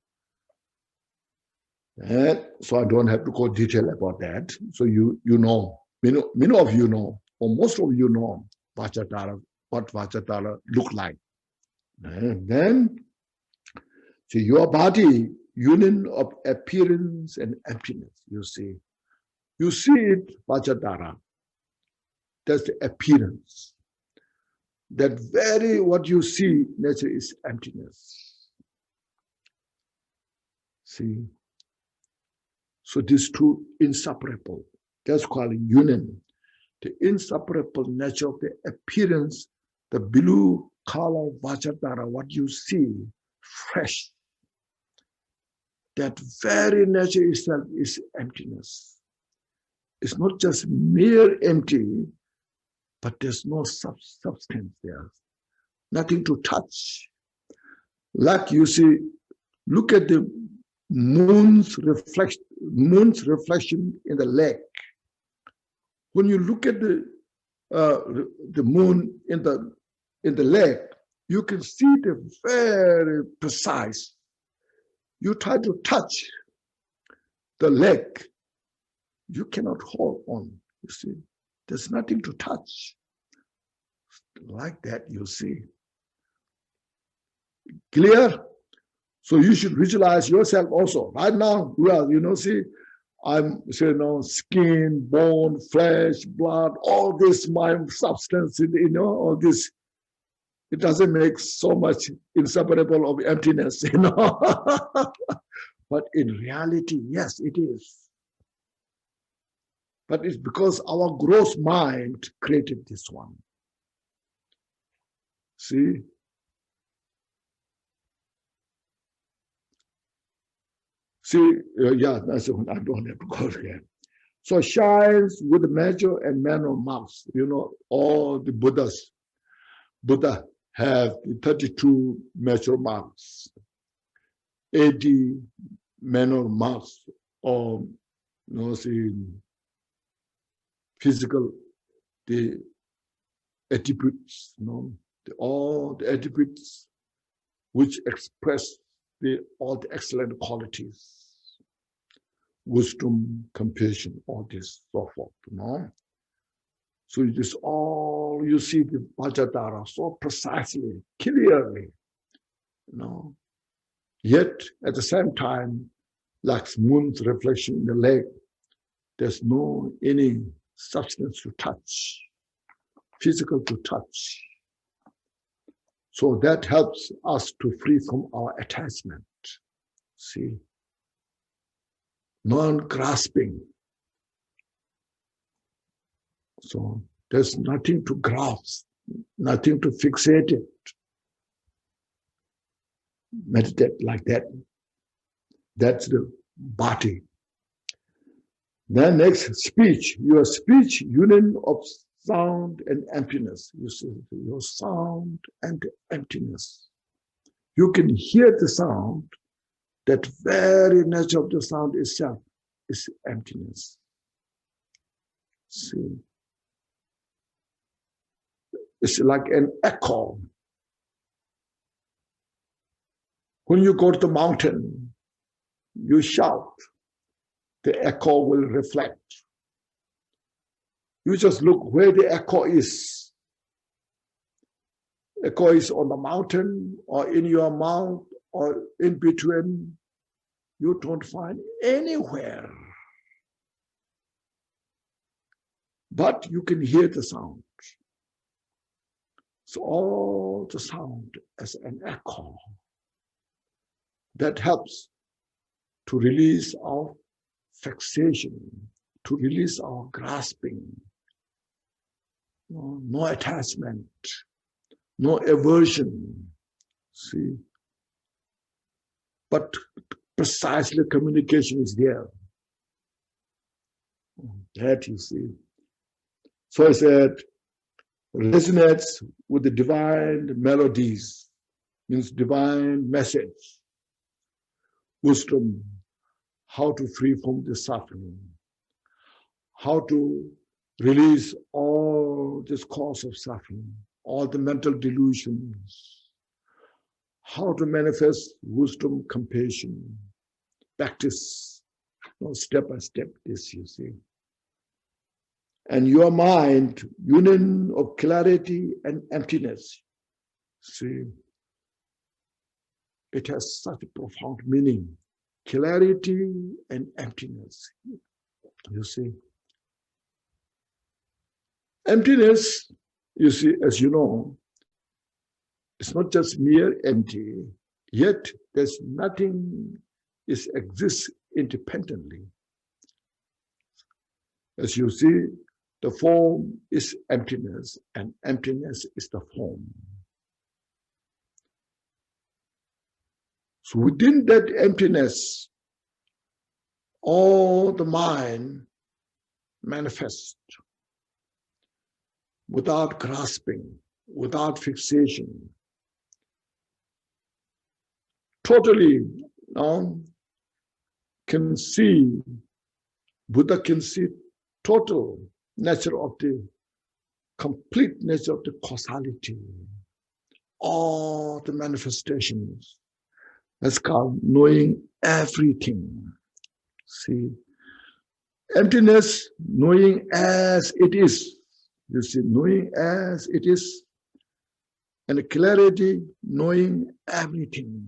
And so I don't have to go detail about that. So you know, many of you know, or most of you know Vajradhara, what Vajradhara look like. And then, so your body, union of appearance and emptiness, you see. You see it, Vajradhara. That's the appearance. That very what you see, nature is emptiness. See? So these two inseparable. That's called union. The inseparable nature of the appearance, the blue color Vajradhara, what you see, fresh. That very nature itself is emptiness. It's not just mere empty, but there's no substance there. Nothing to touch. Like you see, look at the moon's reflection in the lake. When you look at the moon in the lake, you can see the very precise. You try to touch the lake, you cannot hold on. You see, there's nothing to touch. Like that, you see. Clear? So you should visualize yourself also. Right now, we are, see, I'm, skin, bone, flesh, blood, all this, my substance, all this. It doesn't make so much inseparable of emptiness, But in reality, yes, it is. But it's because our gross mind created this one. See? Yeah, that's the one. I don't have to go again. So shines with measure and manner marks. You know, all the Buddha have the 32 measure marks, 80 manner marks, or see, physical, the attributes, all the attributes which express all the excellent qualities. Wisdom, compassion, all this, so forth, So it is all, you see the Vajradhara so precisely, clearly, Yet, at the same time, like moon's reflection in the lake, there's no any substance to touch, physical to touch. So that helps us to free from our attachment, see? Non-grasping. So there's nothing to grasp, nothing to fixate it. Meditate like that. That's the body. Then next, speech. Your speech, union of sound and emptiness. You see, your sound and emptiness. You can hear the sound. That very nature of the sound itself is emptiness. See? It's like an echo. When you go to the mountain, you shout, the echo will reflect. You just look where the echo is. Echo is on the mountain or in your mouth or in between. You don't find anywhere. But you can hear the sound. So all the sound as an echo. That helps to release our fixation, to release our grasping. No attachment, no aversion. See? But precisely communication is there. That you see. So I said, resonates with the divine melodies, means divine message, wisdom, how to free from the suffering, how to release all this cause of suffering, all the mental delusions, how to manifest wisdom, compassion, practice, step by step, this you see. And your mind, union of clarity and emptiness. See, it has such a profound meaning. Clarity and emptiness. You see. Emptiness, you see, as you know, it's not just mere empty, yet there's nothing exists independently. As you see, the form is emptiness, and emptiness is the form. So within that emptiness, all the mind manifests without grasping, without fixation. Totally can see, Buddha can see total nature of the complete nature of the causality, all the manifestations. That's called knowing everything. See, emptiness, knowing as it is. You see, knowing as it is, and clarity, knowing everything.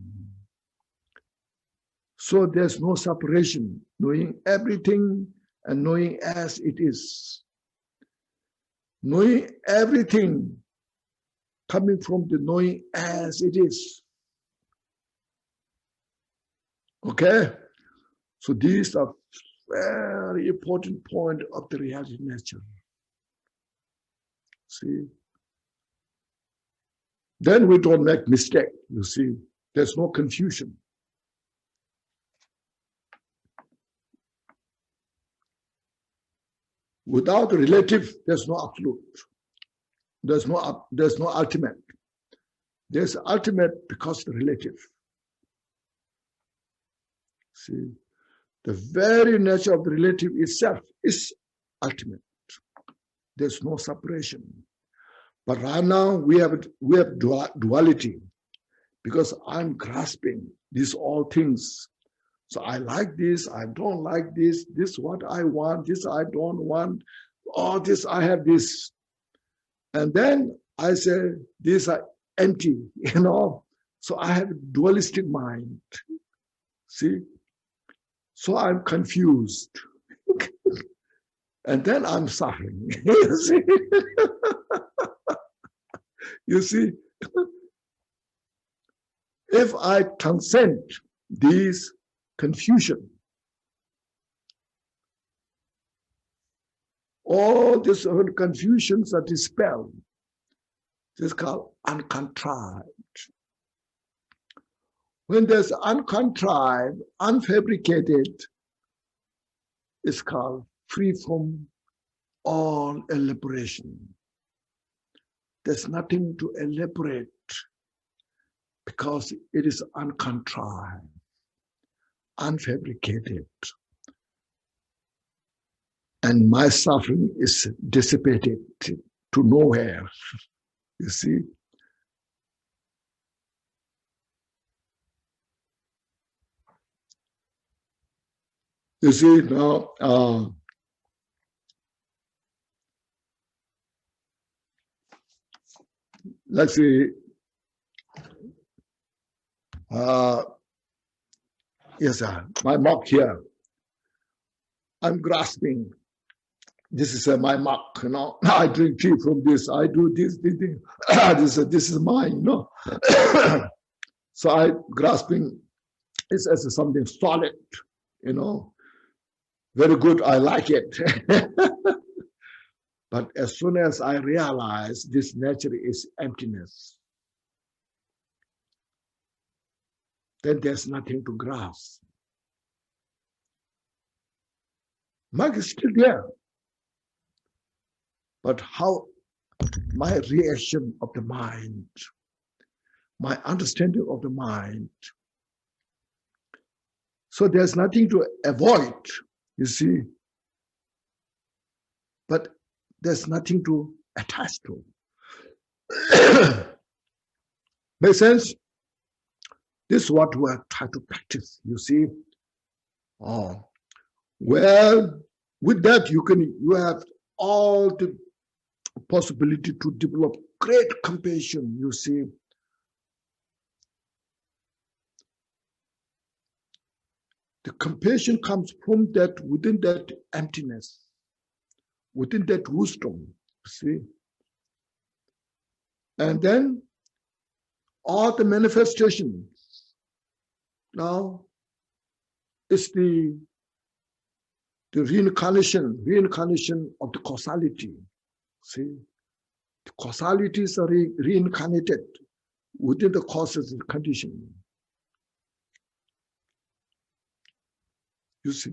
So there's no separation, knowing everything and knowing as it is. Knowing everything coming from the knowing as it is. Okay? So these are very important point of the reality nature. See? Then we don't make mistake, you see. There's no confusion. Without relative, there's no absolute. There's no ultimate. There's ultimate because the relative. See, the very nature of the relative itself is ultimate. There's no separation. But right now we have duality because I'm grasping these all things. So I like this, I don't like this, this what I want, this I don't want, all this I have this. And then I say, these are empty, you know. So I have a dualistic mind. See? So I'm confused. And then I'm suffering. You see? You see? If I transcend these confusion, all these confusions are dispelled. This is called uncontrived. When there's uncontrived, unfabricated, it's called free from all elaboration. There's nothing to elaborate because it is uncontrived, unfabricated. And my suffering is dissipated to nowhere. You see? You see now, let's see, yes, my mug here. I'm grasping. This is my mug, you know. I drink tea from this. I do this. This is mine, you know. So I grasping it as something solid, you know. Very good. I like it. But as soon as I realize this nature is emptiness, then there's nothing to grasp. Mug is still there. But how my reaction of the mind, my understanding of the mind. So there's nothing to avoid, you see. But there's nothing to attach to. Make sense? This is what we are trying to practice, you see. Oh, well, with that you have all the possibility to develop great compassion, you see. The compassion comes from that, within that emptiness, within that wisdom, see. And then all the manifestations now is the reincarnation of the causality. See, the causalities are reincarnated within the causes and condition. You see,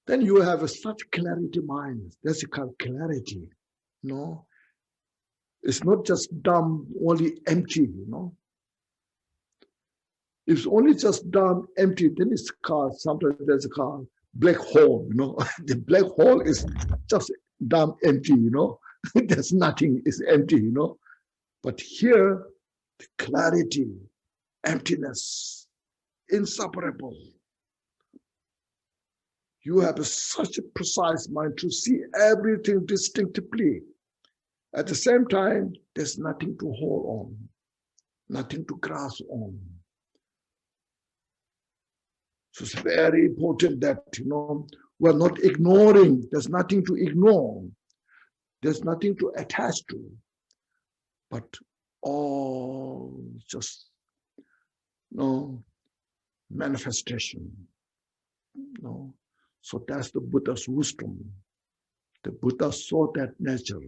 then you have such clarity mind. That's called clarity. No, it's not just dumb, only empty. You know, if it's only just dumb, empty, then it's called sometimes there's called black hole. You know, the black hole is just dumb, empty. You know, there's nothing. It's empty. You know, but here, the clarity, emptiness, inseparable. You have such a precise mind to see everything distinctively. At the same time, there's nothing to hold on, nothing to grasp on. So it's very important that, you know, we're not ignoring. There's nothing to ignore. There's nothing to attach to. But all just, you know, manifestation. No. So that's the Buddha's wisdom. The Buddha saw that nature,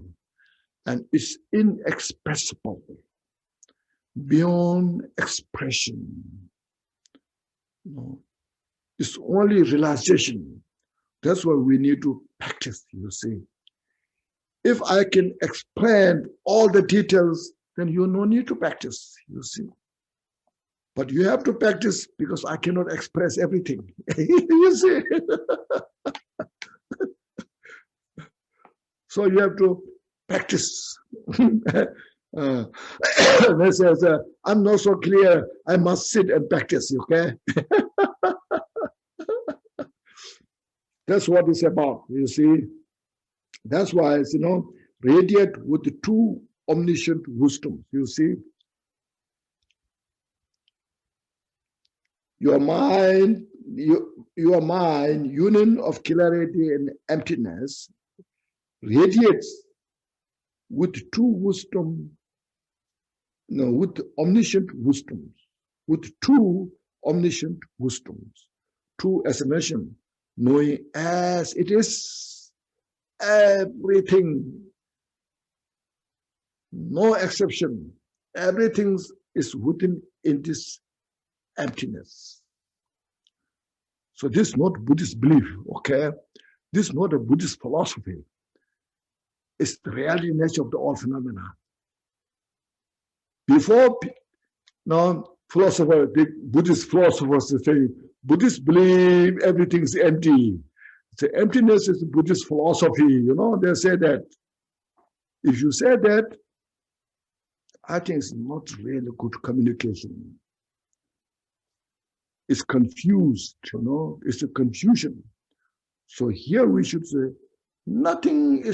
and it's inexpressible, beyond expression. No. It's only realization. That's why we need to practice, you see. If I can explain all the details, then you no need to practice, you see. But you have to practice because I cannot express everything. You see. So you have to practice. They says, I'm not so clear. I must sit and practice, okay? That's what it's about, you see. That's why it's, radiate with the two omniscient wisdom, you see. Your mind, union of clarity and emptiness, radiates with two wisdom, with omniscient wisdoms, with two omniscient wisdoms, two as a nation, knowing as it is, everything, no exception, everything is within in this emptiness. So this is not Buddhist belief, okay? This is not a Buddhist philosophy. It's the reality nature of the all phenomena. Before, the Buddhist philosophers say, Buddhists believe everything is empty. The emptiness is the Buddhist philosophy, they say that. If you say that, I think it's not really good communication. It's confused, it's a confusion. So here we should say, nothing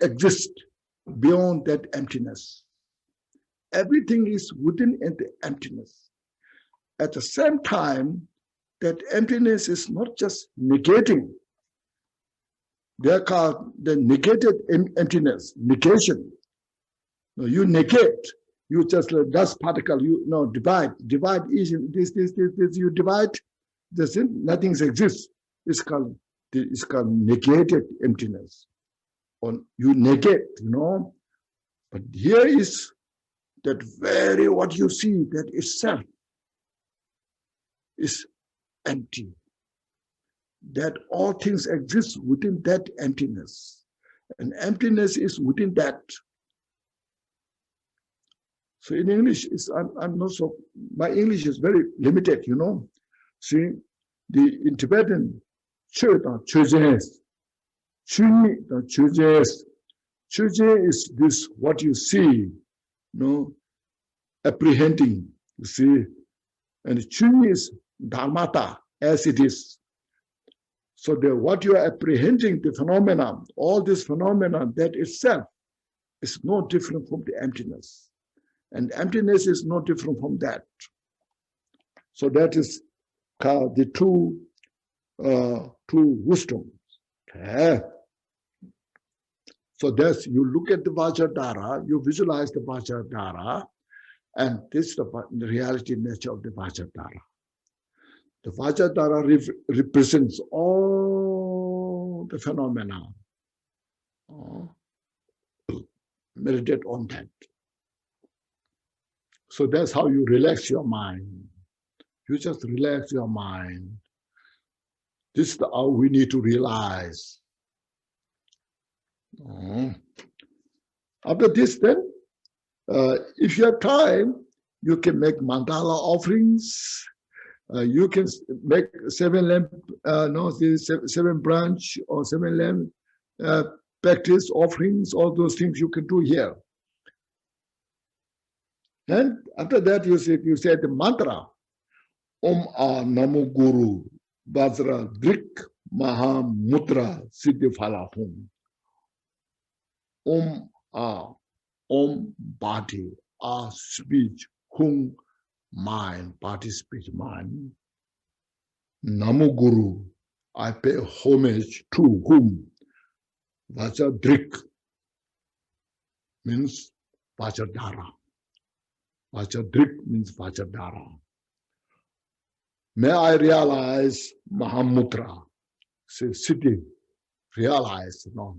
exists beyond that emptiness. Everything is within the emptiness. At the same time, that emptiness is not just negating. They are called the negated emptiness, negation. No, you negate, you just dust particle, divide each, this, you divide, nothing exists. It's called negated emptiness. Or you negate, But here is that very what you see, that itself is empty. That all things exist within that emptiness. And emptiness is within that. So in English, I'm not so, my English is very limited, See, in Tibetan, chuje is this, what you see, apprehending, you see. And chuni is dharmata, as it is. So what you are apprehending, the phenomena, all this phenomena, that itself is no different from the emptiness. And emptiness is no different from that. So that is the two wisdoms. Okay. So that's, you look at the Vajradhara, you visualize the Vajradhara, and this is the reality nature of the Vajradhara. The Vajradhara represents all the phenomena. Meditate on that. So that's how you relax your mind. You just relax your mind. This is how we need to realize. After this, then, if you have time, you can make mandala offerings. You can make 7 lamp, 7 branch or 7 lamp practice offerings. All those things you can do here. And after that, you say the mantra, Om A Namo Guru Vajradhik Maha Mudra Siddhi Phala Hum. Om A, Om body, A speech, Hum mind, body, speech, mind. Namo Guru, I pay homage to whom? Vajradhik means Vajradhara. Vajradhik means Vajradhara. May I realize Mahamudra. See, Siddhi, realize, no.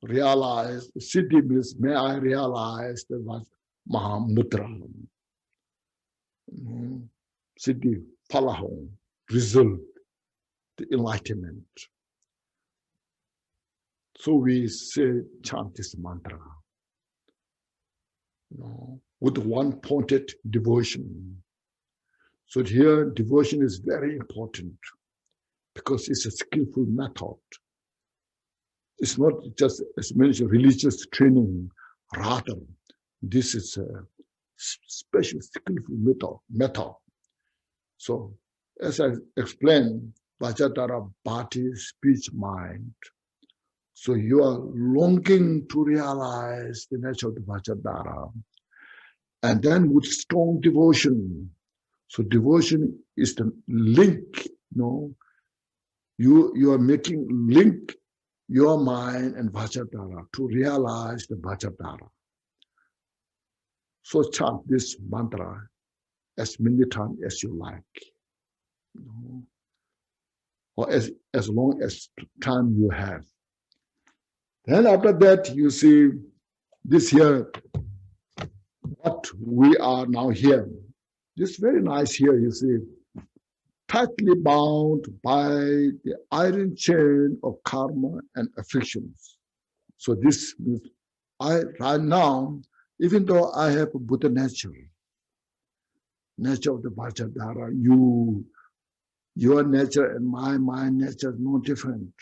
Realize, Siddhi means may I realize the Mahamudra. Siddhi, Palahong, result, the enlightenment. So we say, chant this mantra. With one pointed devotion. So here, devotion is very important because it's a skillful method. It's not just, as mentioned, religious training. Rather, this is a special skillful method. So, as I explained, Vajradhara, body, speech, mind. So you are longing to realize the nature of the Vajradhara. And then with strong devotion. So devotion is the link, you are making link your mind and Vajradhara to realize the Vajradhara. So chant this mantra as many times as you like. Or as long as time you have. Then after that, you see this here, what we are now here. This very nice here, you see, tightly bound by the iron chain of karma and afflictions. So this means right now, even though I have a Buddha nature of the Vajradhara, your nature and my nature is no different.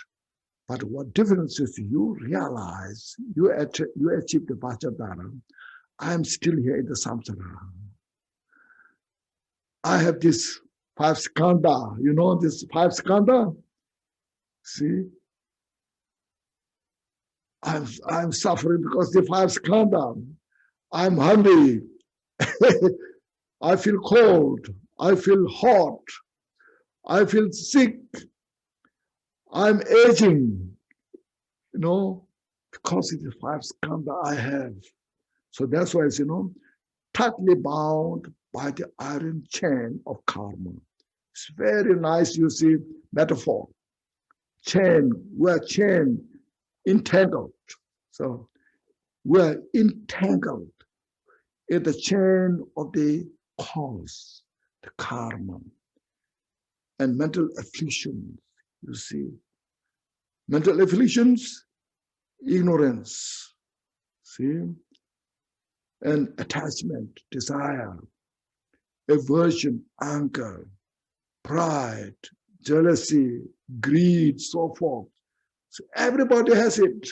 But what difference is you realize, you achieve the Vajradhara. I am still here in the samsara. I have this 5 skandha, this 5 skandha? See? I'm suffering because the 5 skandha. I'm hungry. I feel cold. I feel hot. I feel sick. I'm aging, because of the 5 skandha I have. So that's why it's, tightly bound by the iron chain of karma. It's very nice, you see, metaphor. Chain, we're chain, entangled. So we're entangled in the chain of the cause, the karma, and mental afflictions, you see. Mental afflictions, ignorance, see, and attachment, desire, aversion, anger, pride, jealousy, greed, so forth. So everybody has it.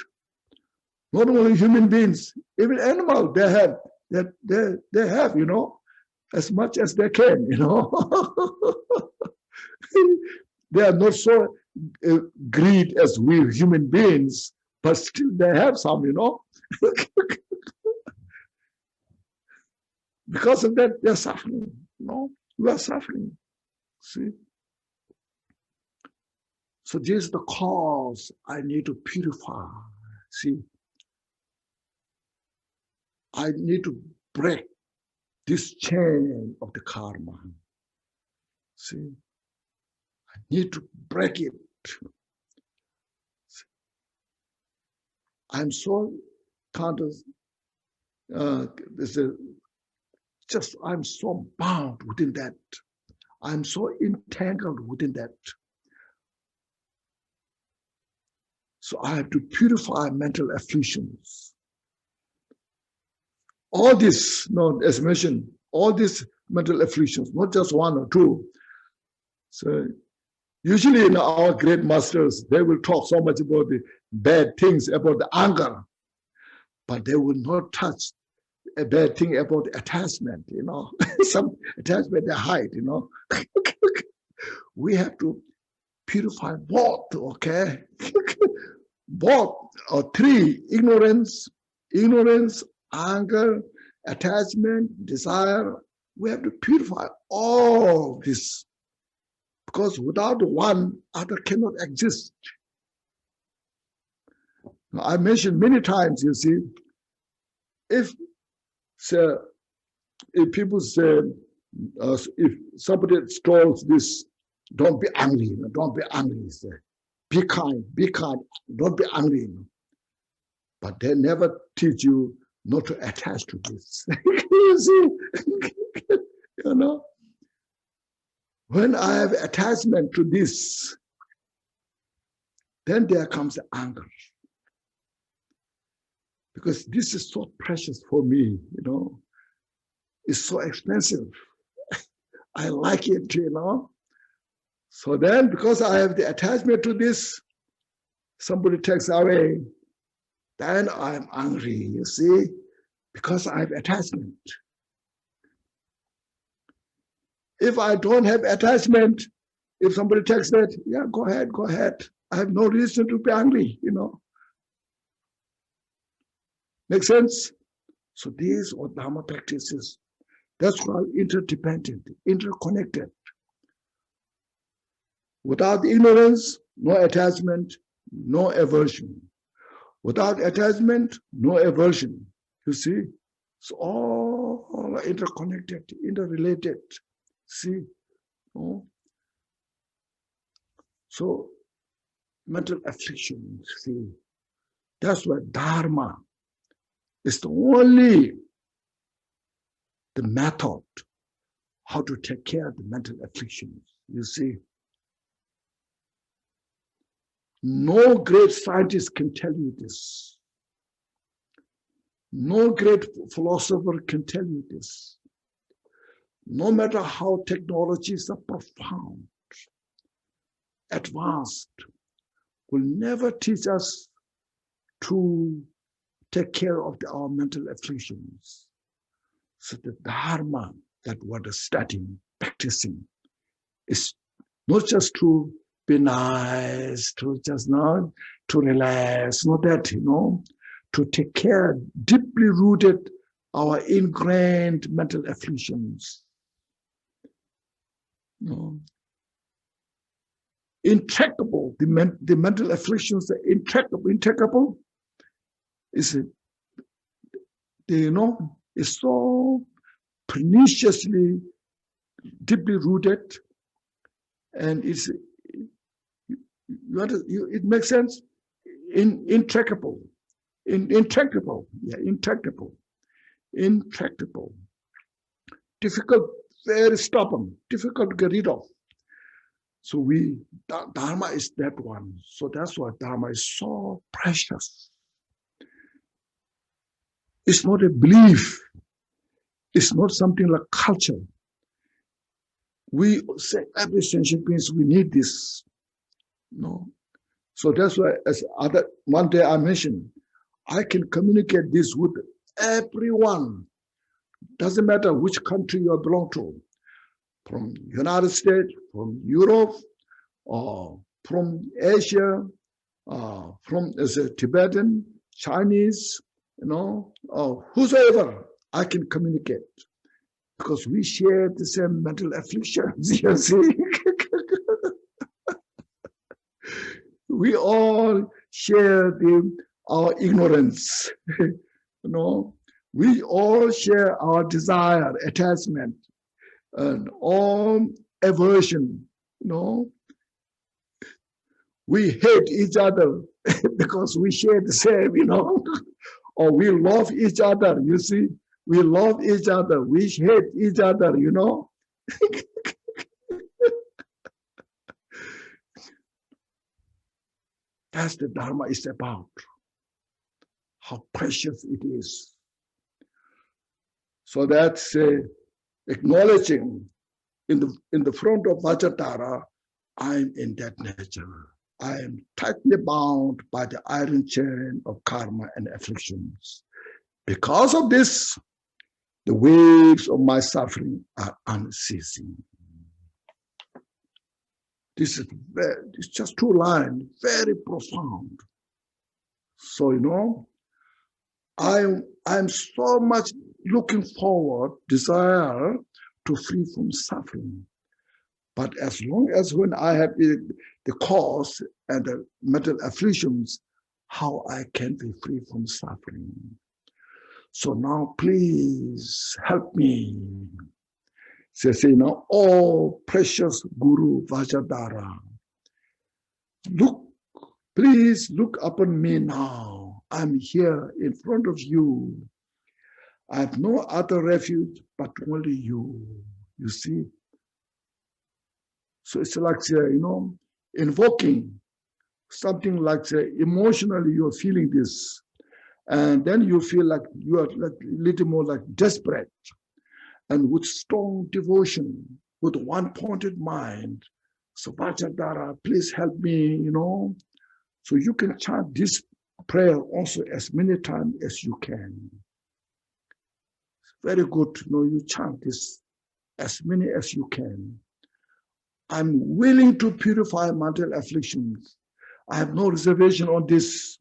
Not only human beings, even animals, they have, as much as they can, They are not so greed as we human beings, but still they have some, Because of that, they're suffering. We are suffering. See? So this is the cause I need to purify. See? I need to break this chain of the karma. See? I need to break it. I'm so conscious. I'm so bound within that. I'm so entangled within that. So I have to purify mental afflictions. All this, as mentioned, all these mental afflictions, not just 1 or 2. So usually our great masters, they will talk so much about the bad things, about the anger, but they will not touch a bad thing about attachment, Some attachment they hide, We have to purify both, okay? Both, or 3, ignorance, anger, attachment, desire. We have to purify all this. Because without one, other cannot exist. Now, I mentioned many times, you see, if people say, if somebody stole this, don't be angry. Don't be angry. Say, be kind. Be kind. Don't be angry. But they never teach you not to attach to this. You see, you know, when I have attachment to this, then there comes the anger. Because this is so precious for me, you know. It's so expensive. I like it, you know. So then, because I have the attachment to this, somebody takes away, then I'm angry, you see, because I have attachment. If I don't have attachment, if somebody takes that, yeah, go ahead, go ahead. I have no reason to be angry, you know. Make sense? So these are Dharma practices. That's called interdependent, interconnected. Without ignorance, no attachment, no aversion. Without attachment, no aversion. You see? It's all interconnected, interrelated. See? Oh. So, mental affliction, see? That's why Dharma is the only the method how to take care of the mental afflictions. You see? No great scientist can tell you this. No great philosopher can tell you this. No matter how technologies are profound, advanced, will never teach us to take care of our mental afflictions. So the Dharma that we're studying, practicing, is not just to be nice, to just not to relax, not that, you know, to take care, deeply rooted our ingrained mental afflictions. You know, intractable, the mental afflictions are intractable is, you know, is so perniciously deeply rooted, and it's, it makes sense. Intractable, intractable, difficult, very stubborn, difficult to get rid of. So Dharma is that one. So that's why Dharma is so precious. It's not a belief. It's not something like culture. We say every sentient beings, we need this. No. So that's why, as one day I mentioned, I can communicate this with everyone. Doesn't matter which country you belong to, from United States, from Europe, or from Asia, from as a Tibetan, Chinese, you know, or whosoever, I can communicate because we share the same mental afflictions. You see, we all share our ignorance. You know, we all share our desire, attachment, and all aversion. You know, we hate each other because we share the same. You know, or we love each other. You see, we love each other. We hate each other. You know. That's the Dharma is about. How precious it is. So that's acknowledging in the front of Vajradhara, I'm in that nature. I am tightly bound by the iron chain of karma and afflictions. Because of this, the waves of my suffering are unceasing. This is it's just 2 lines, very profound. So, you know, I'm so much looking forward, desire to free from suffering. But as long as when I have the cause and the mental afflictions, how I can be free from suffering. So now please help me. Say now, oh precious Guru Vajradhara, look, please look upon me now. I'm here in front of you. I have no other refuge but only you. You see? So it's like, invoking something like, emotionally you're feeling this. And then you feel like you are like a little more like desperate. And with strong devotion, with one pointed mind. So Vajradhara, please help me, So you can chant this prayer also as many times as you can. Very good, you chant this as many as you can. I'm willing to purify mental afflictions. I have no reservation on this.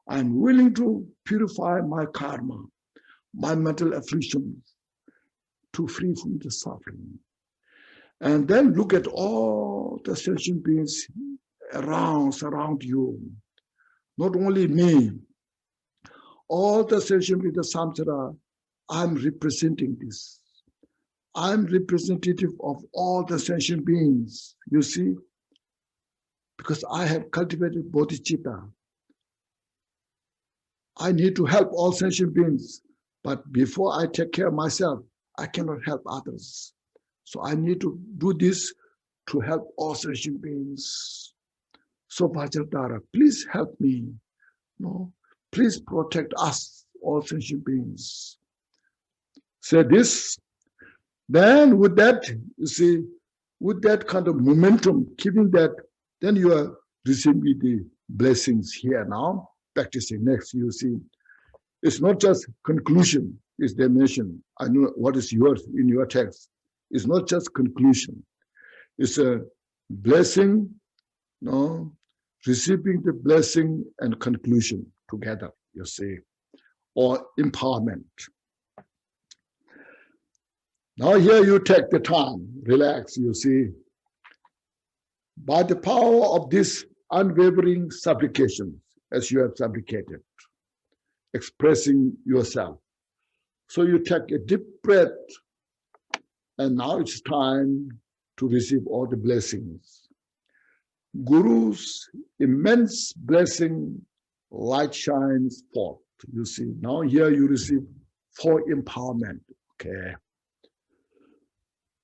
I'm willing to purify my karma, my mental afflictions, to free from the suffering. And then look at all the sentient beings surround you. Not only me, all the sentient beings, the samsara, I'm representing this. I'm representative of all the sentient beings, you see, because I have cultivated bodhicitta. I need to help all sentient beings, but before I take care of myself, I cannot help others. So I need to do this to help all sentient beings. So Vajradhara, please help me. Please protect us, all sentient beings. Say this. Then with that, you see, with that kind of momentum, keeping that, then you are receiving the blessings here now, practicing next, you see. It's not just conclusion, is they mention. I know what is yours in your text. It's not just conclusion. It's a blessing, receiving the blessing and conclusion together, you see, or empowerment. Now here you take the time, relax, you see. By the power of this unwavering supplication, as you have supplicated, expressing yourself. So you take a deep breath, and now it's time to receive all the blessings. Guru's immense blessing, light shines forth. You see, now here you receive for empowerment, okay.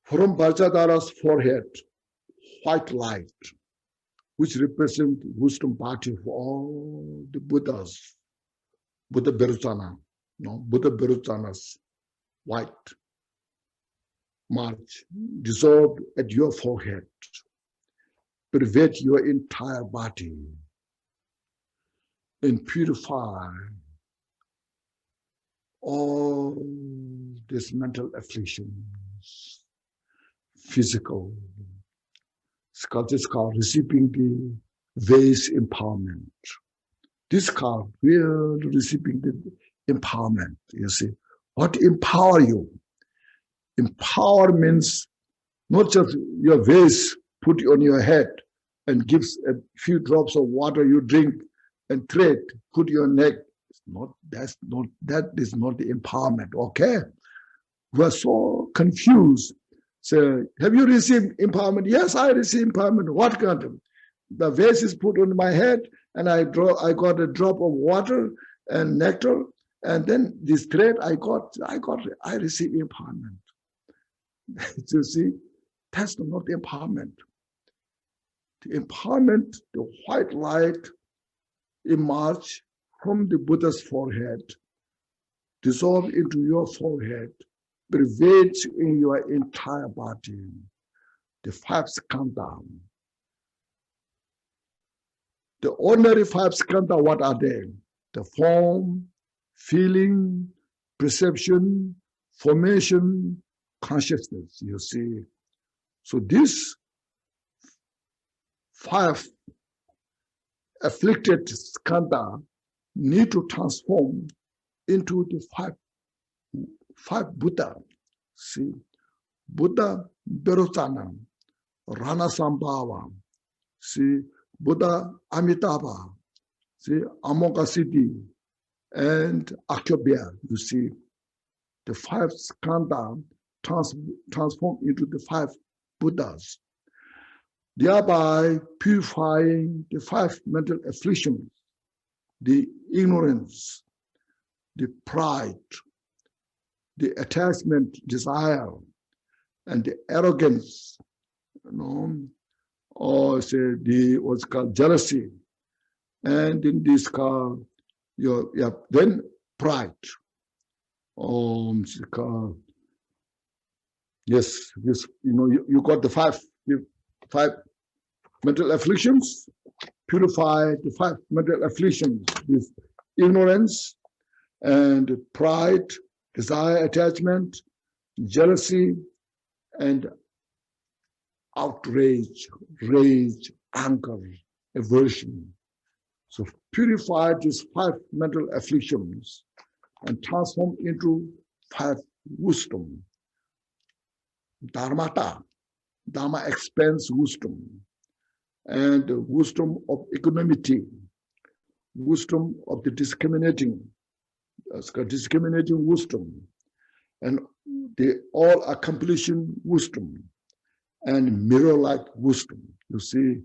From Vajradhara's forehead, white light, which represents wisdom bhakti for all the Buddhas, Buddha Berutana, Buddha Berutana's white march, dissolved at your forehead, pervade your entire body, and purify all these mental afflictions, physical. This called receiving the vase empowerment. This called real receiving the empowerment. You see, what empower you? Empower means not just your vase put on your head and gives a few drops of water you drink and thread, put your neck. That is not the empowerment, okay? We are so confused. So, have you received empowerment? Yes, I received empowerment. What kind of? The vase is put on my head, and I got a drop of water and nectar, and then this thread I received empowerment. You see, that's not the empowerment. The empowerment, the white light emerge from the Buddha's forehead, dissolve into your forehead, pervades in your entire body. The five skandha. The ordinary five skandha, what are they? The form, feeling, perception, formation, consciousness, you see. So these five afflicted skandha need to transform into the five Buddha. See, Buddha Berutana, Rana Sambhava, see, Buddha Amitabha, see, Amoghasiddhi, and Akhyobhya, you see, the five skandha transform into the 5 Buddhas, thereby purifying the 5 mental afflictions, the ignorance, the pride, the attachment, desire, and the arrogance, or say the what's called jealousy, and in this called then pride. Yes, this you got the 5 mental afflictions. Purify the 5 mental afflictions: this ignorance and pride, desire, attachment, jealousy, and outrage, rage, anger, aversion. So purify these 5 mental afflictions and transform into 5 wisdom. Dharmata, Dharma expands wisdom, and the wisdom of equanimity, wisdom of the discriminating wisdom, and the all accomplishing wisdom, and mirror-like wisdom. You see,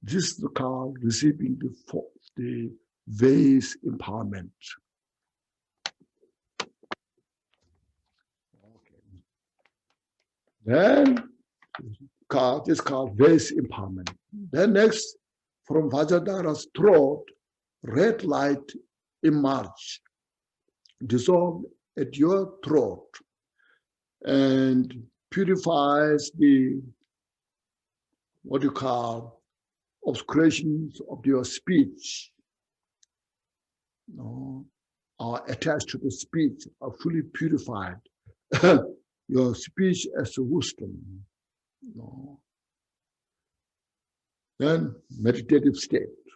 this is called receiving the vase empowerment. Then this is called vase empowerment. Then next, from Vajradhara's throat, red light emerge, dissolve at your throat, and purifies the what you call obscurations of your speech. Are attached to the speech, are fully purified. Your speech as a wisdom. Then meditative state.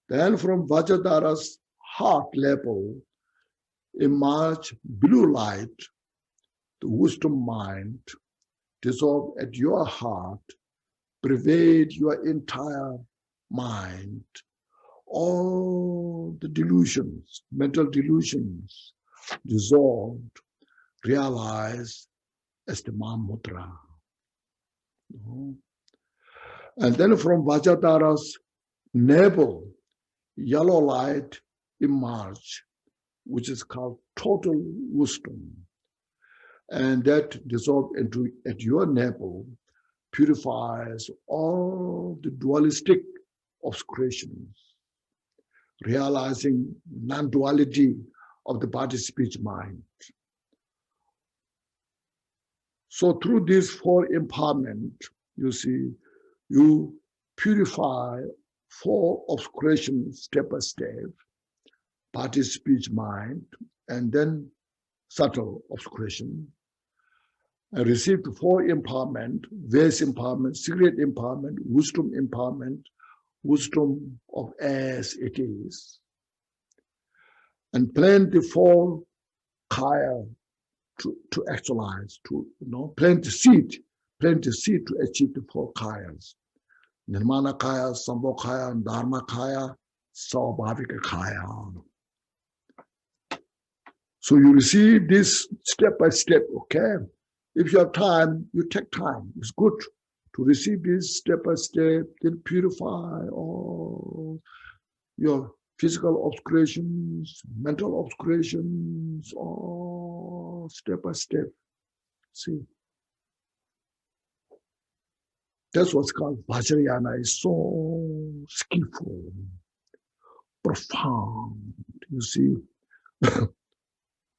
Then from Vajradhara's heart level emerge blue light, the wisdom mind, dissolve at your heart, pervade your entire mind. All the delusions, mental delusions, dissolved, realized as the Mahamudra. And then from Vajradhara's navel, yellow light emerge, which is called total wisdom. And that dissolved into at your navel purifies all the dualistic obscurations, realizing non-duality of the body, speech, mind. So through this 4 empowerment, you see, you purify 4 obscurations step by step, body, speech, mind, and then subtle obscuration. I received 4 empowerment: vase empowerment, secret empowerment, wisdom of as it is, and plant the 4 kaya to actualize, plant the seed to achieve the 4 kayas: Nirmana kaya, Sambho kaya, Dharma kaya, Svabhavika kaya. So you receive this step by step, okay? If you have time, you take time. It's good to receive this step by step, then purify all your physical obscurations, mental obscurations, all step by step. See, that's what's called Vajrayana. Is so skillful, profound. You see,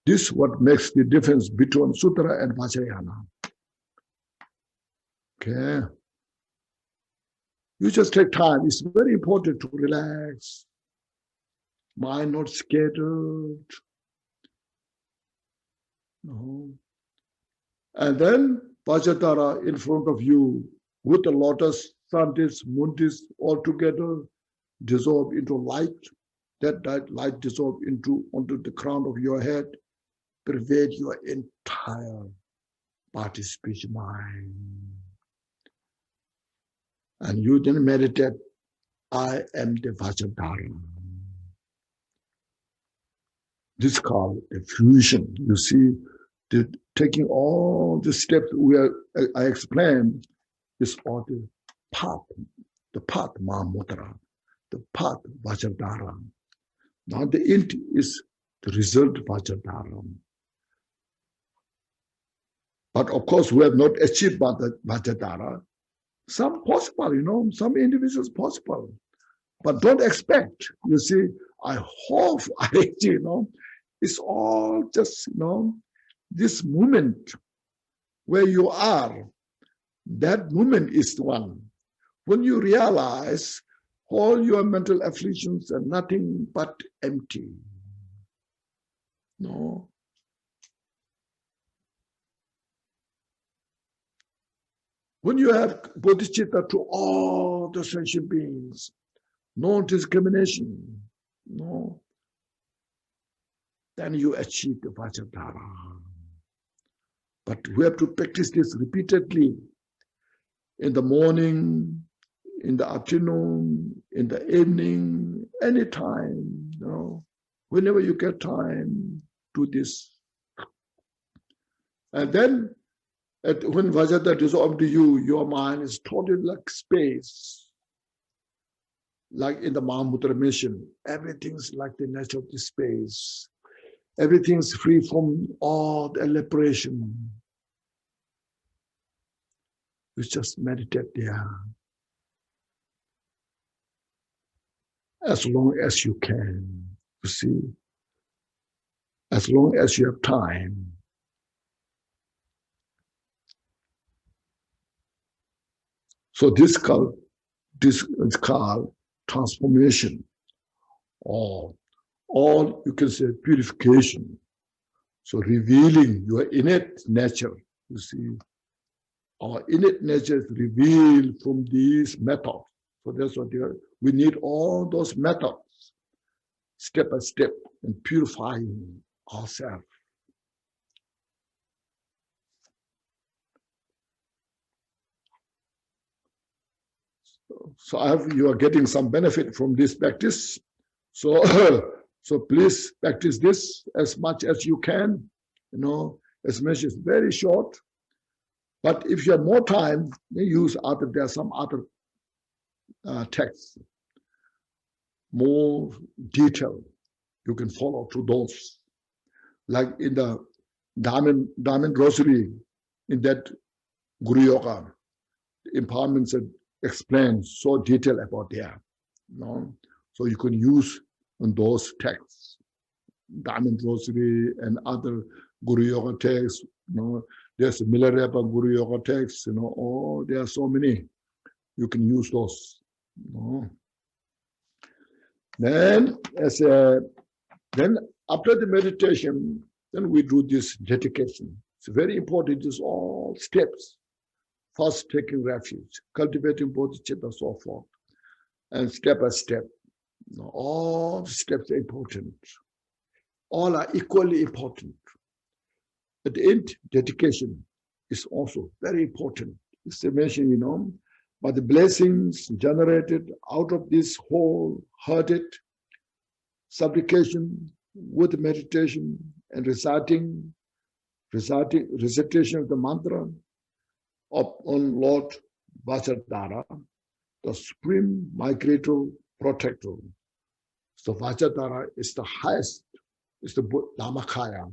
this is what makes the difference between Sutra and Vajrayana. Okay. You just take time. It's very important to relax. Mind not scattered. No. And then Vajradhara in front of you with the lotus, sandis, mundis all together dissolve into light. That light dissolve onto the crown of your head, pervade your entire body, speech, mind. And you then meditate, I am the Vajradhara. This is called the fusion. You see, taking all the steps I explained is all the path Mahamudra, the path Vajradhara. Now the end is the result Vajradhara. But of course, we have not achieved Vajradhara. Some possible, some individuals possible. But don't expect, you see, I hope, it's all just, this moment where you are, that moment is the one. When you realize all your mental afflictions are nothing but empty. No. When you have bodhicitta to all the sentient beings, no discrimination, no, then you achieve the Vajradhara. But we have to practice this repeatedly in the morning, in the afternoon, in the evening, anytime, whenever you get time, do this. And then when Vajradhara dissolves to you, your mind is totally like space. Like in the Mahamudra mission, everything's like the nature of the space. Everything's free from all the elaboration. You just meditate there as long as you can, you see, as long as you have time. So this is called transformation, or you can say purification. So revealing your innate nature, you see. Our innate nature is revealed from these methods. So that's what we need all those methods, step by step, in purifying ourselves. So you are getting some benefit from this practice. So, so please practice this as much as you can. As much as very short. But if you have more time, use there are some other texts, more detail. You can follow through those. Like in the Diamond Rosary, in that Guru Yoga, the empowerments explain so detailed about there. So you can use on those texts, Diamond Rosary and other Guru Yoga texts. There's a Milarepa Guru Yoga text. There are so many. You can use those. Then after the meditation, then we do this dedication. It's very important. It's all steps. First, taking refuge, cultivating bodhicitta, so forth, and step by step. All the steps are important. All are equally important. At the end, dedication is also very important. It's mentioned, by the blessings generated out of this wholehearted supplication with meditation and recitation of the mantra on Lord Vajradhara, the supreme migrator protector. So Vajradhara is the highest, is the Dhammakaya,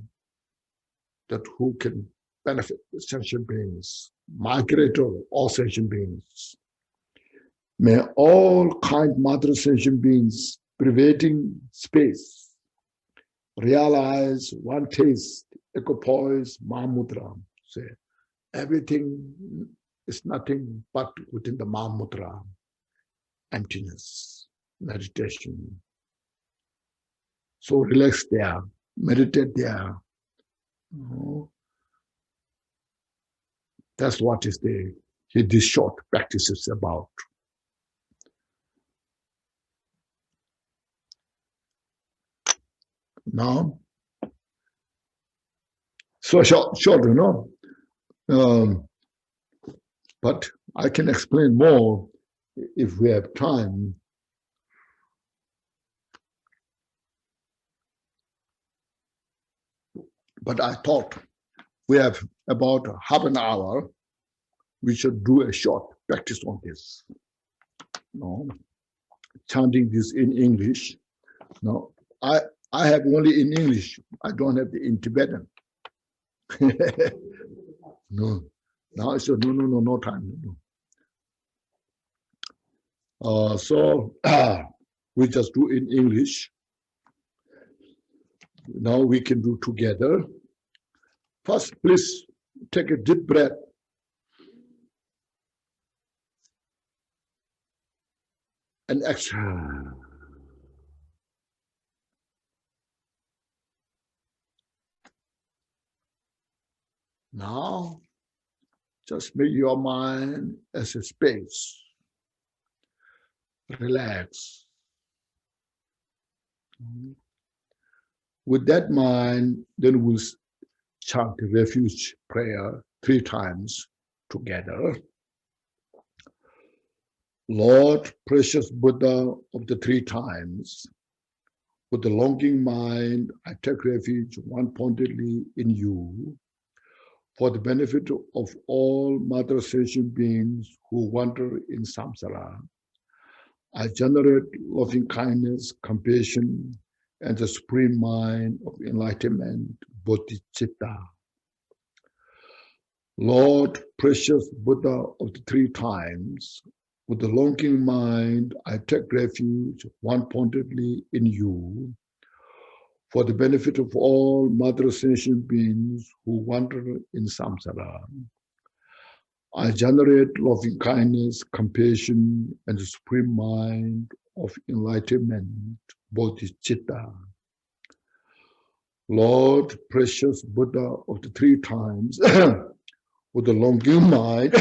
that who can benefit the sentient beings, migrator, all sentient beings. May all kind mother sentient beings pervading space realize one taste, equipoise, Mahamudra. Say, everything is nothing but within the Mahamudra, emptiness, meditation. So relax there, meditate there. That's what is this short practice is about. Now, so short, but I can explain more if we have time. But I thought we have about half an hour. We should do a short practice on this. No, chanting this in English. No, I have only in English. I don't have the in Tibetan. No, now I said no time. So we just do in English. Now we can do together. First, please take a deep breath. And exhale. Now, just make your mind as a space. Relax. With that mind, then we'll chant the refuge prayer 3 times together. Lord, precious Buddha of the 3 times, with the longing mind, I take refuge one-pointedly in you, for the benefit of all mother sentient beings who wander in samsara. I generate loving kindness, compassion, and the supreme mind of enlightenment, bodhicitta. Lord, precious Buddha of the 3 times, with the longing mind, I take refuge one-pointedly in you, for the benefit of all mother sentient beings who wander in samsara. I generate loving kindness, compassion, and the supreme mind of enlightenment, bodhicitta. Lord, precious Buddha of the 3 times, with the longing mind,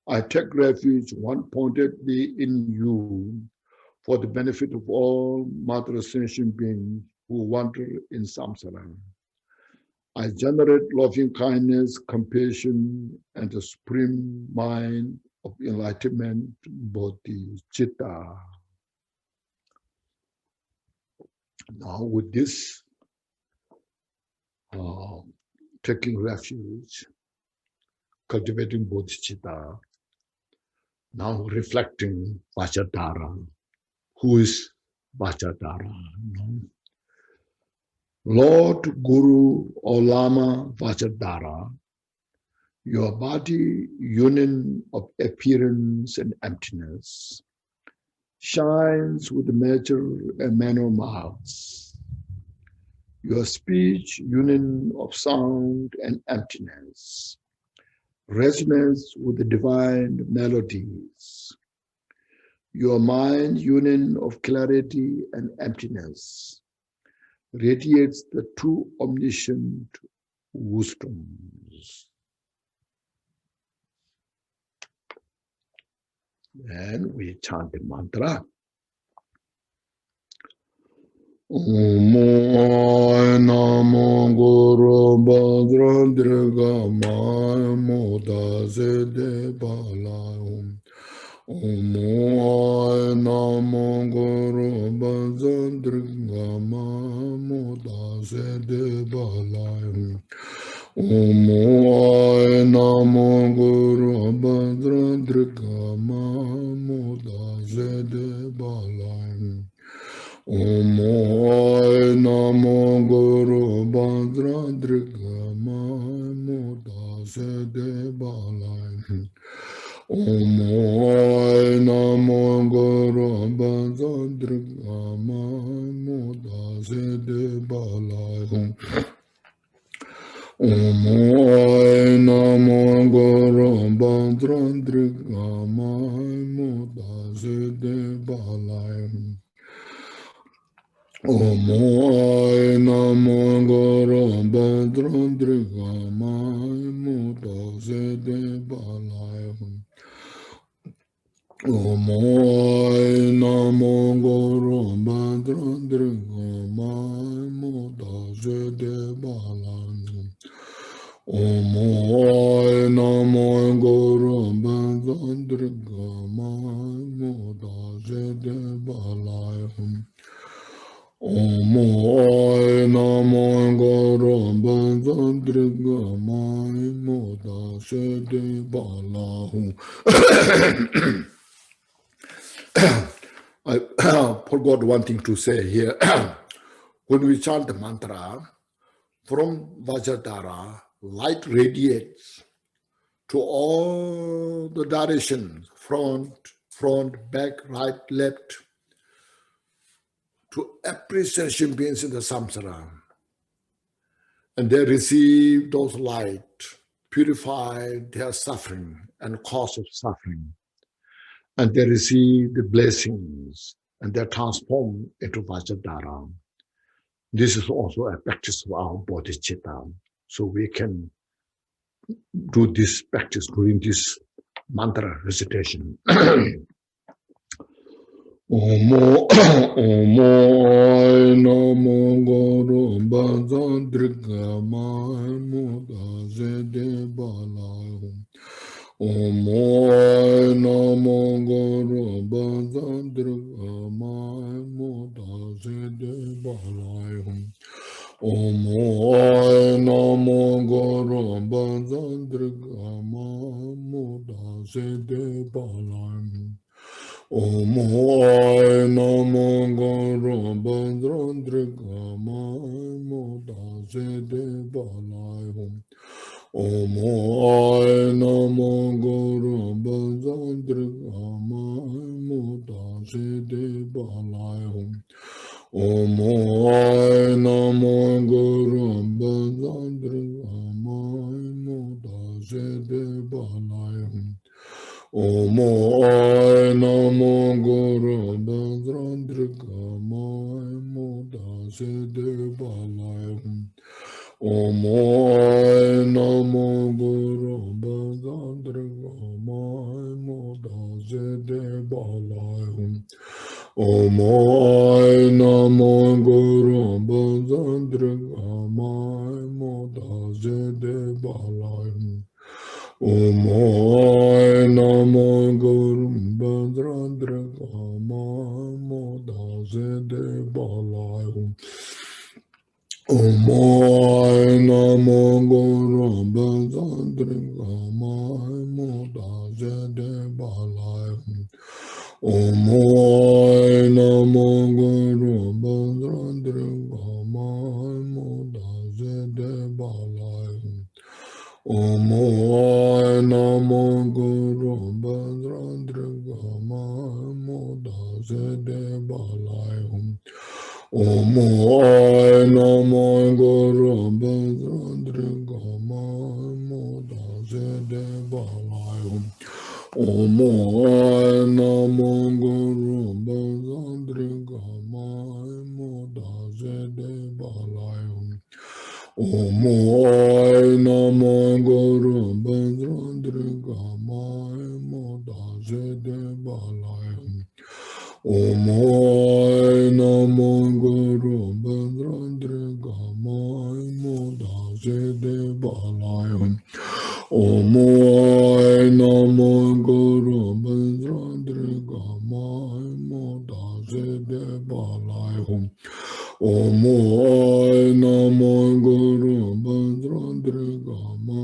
I take refuge one-pointedly in you, for the benefit of all mother sentient beings who wander in samsara. I generate loving kindness, compassion, and the supreme mind of enlightenment, bodhicitta. Now with this, taking refuge, cultivating bodhicitta, now reflecting Vajradhara. Who is Vajradhara? Lord Guru or Lama Vajradhara, your body, union of appearance and emptiness, shines with the measure and manner marks. Your speech, union of sound and emptiness, resonance with the divine melodies. Your mind, union of clarity and emptiness, radiates the two omniscient wisdoms. And we chant the mantra. Om Namo Guru Bhadradriga Maya Moda Zede Balayum. Om Namo Guru Bhadradriga Maya Moda Zede Balayum. Om Namo Guru Bhadradriga Maya Moda Zede Balayum. Om Namo Guru Bhadradriga Maya Moda Zede Balayum. Om Namo Guru Bhadradriga Maya Moda Zede Balayum. Om Namo Guru Bhadradriga Maya Moda Zede Balayum. Om Namo Guru Bhadradriga Maya Moda Zede Balayum. Om Namo Guru Bhadradriga Maya Moda Zede Balayum. Om Namo Guru Bhadradriga Maya Moda Zede Balayum. Om Namo Guru Bhadradriga Maya Sede Balahu. I forgot one thing to say here. When we chant the mantra, from Vajradhara, light radiates to all the directions, front, back, right, left, to every sentient beings in the samsara. And they receive those light, purify their suffering and cause of suffering. And they receive the blessings and they're transformed into Vajradhara. This is also a practice of our bodhicitta. So we can do this practice during this mantra recitation. Omo namo guru bhajadrika mai muda zede balayum. Omo namo guru bhajadrika mai muda zede balayum. Omo namo guru bhajadrika mai muda zede balayum. Omo namo guru bhajadrika mai muda zede balayum. Omo namo guru bhajadrika mai muda zede balayum. Omo namo guru bhajadrika mai muda zede balayum. Omo namo guru bhajadrika mai muda zede balayum. Omo namo guru bhajadrika mai muda zede balayum. Omo namo guru bhajadrika mai muda zede balayum. Omo namo guru bhajadrika mai muda zede balayum. Omo namo guru bhajadrika mai muda zede balayum. Omo namo guru bhajadrika mai muda zede balayum. Omo namo guru bhajadrika mai muda zede balayum. Omo namo guru bhajadrika mai muda zede balayum. Omo namo guru bhajadrika mai muda zede balayum. Omo namo guru bhajadrika mai muda zede balayum. Omo namo guru bhajadrika mai muda zede balayum. Omo namo guru bhajadrika mai muda zede balayum. Omo namo guru bhajadrika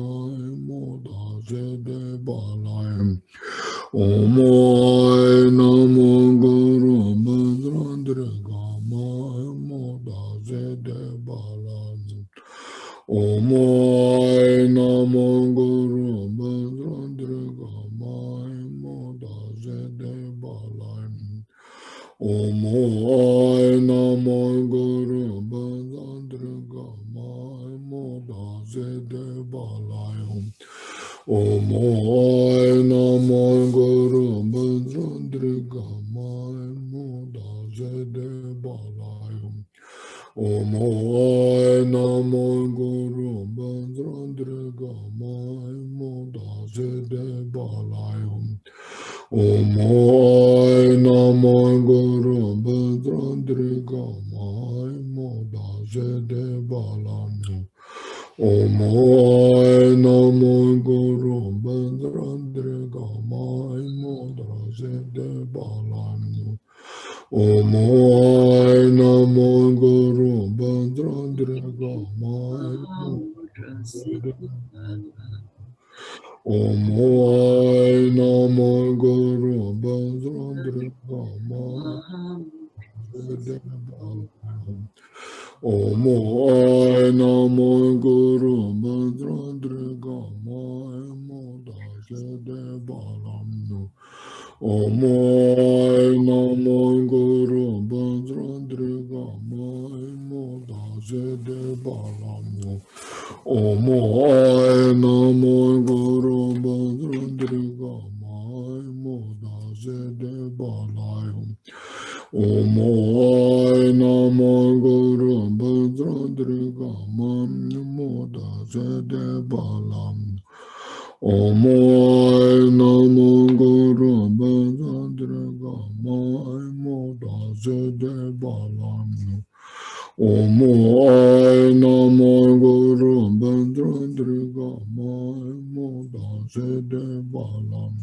mai muda zede balayum. Omo namo guru bhajadrika mai muda zede balayum. Omo namo guru bhajadrika mai muda zede balayum. Omo namo guru bhajadrika mai muda zede balayum. Omo namo guru bhajadrika mai muda zede balayum. Omo namo guru bhajadrika mai muda zede balayum. Omo namo guru bhajadrika mai muda zede balayum. Omo namo guru bhajadrika mai muda zede balayum. Omo namo guru bhajadrika mai muda zede balayum. Om Ai Namo Guru Bhadradri Gama Om Ai Namo Guru Bhadradri Gama Moda Jade Balam Om Ai Namo Guru Bhadradri Gama Moda Jade Balam Om Ai Namo Guru Bhadradri Gama Moda Jade Balayam Om Ai Namo Guru Bhadradri Gama Moda Jade Balam Om Ai Namo Guru Bhadradri Gama Moda Jade Balam Om Ai Namo Guru Bhadradri Gama Moda Jade Balam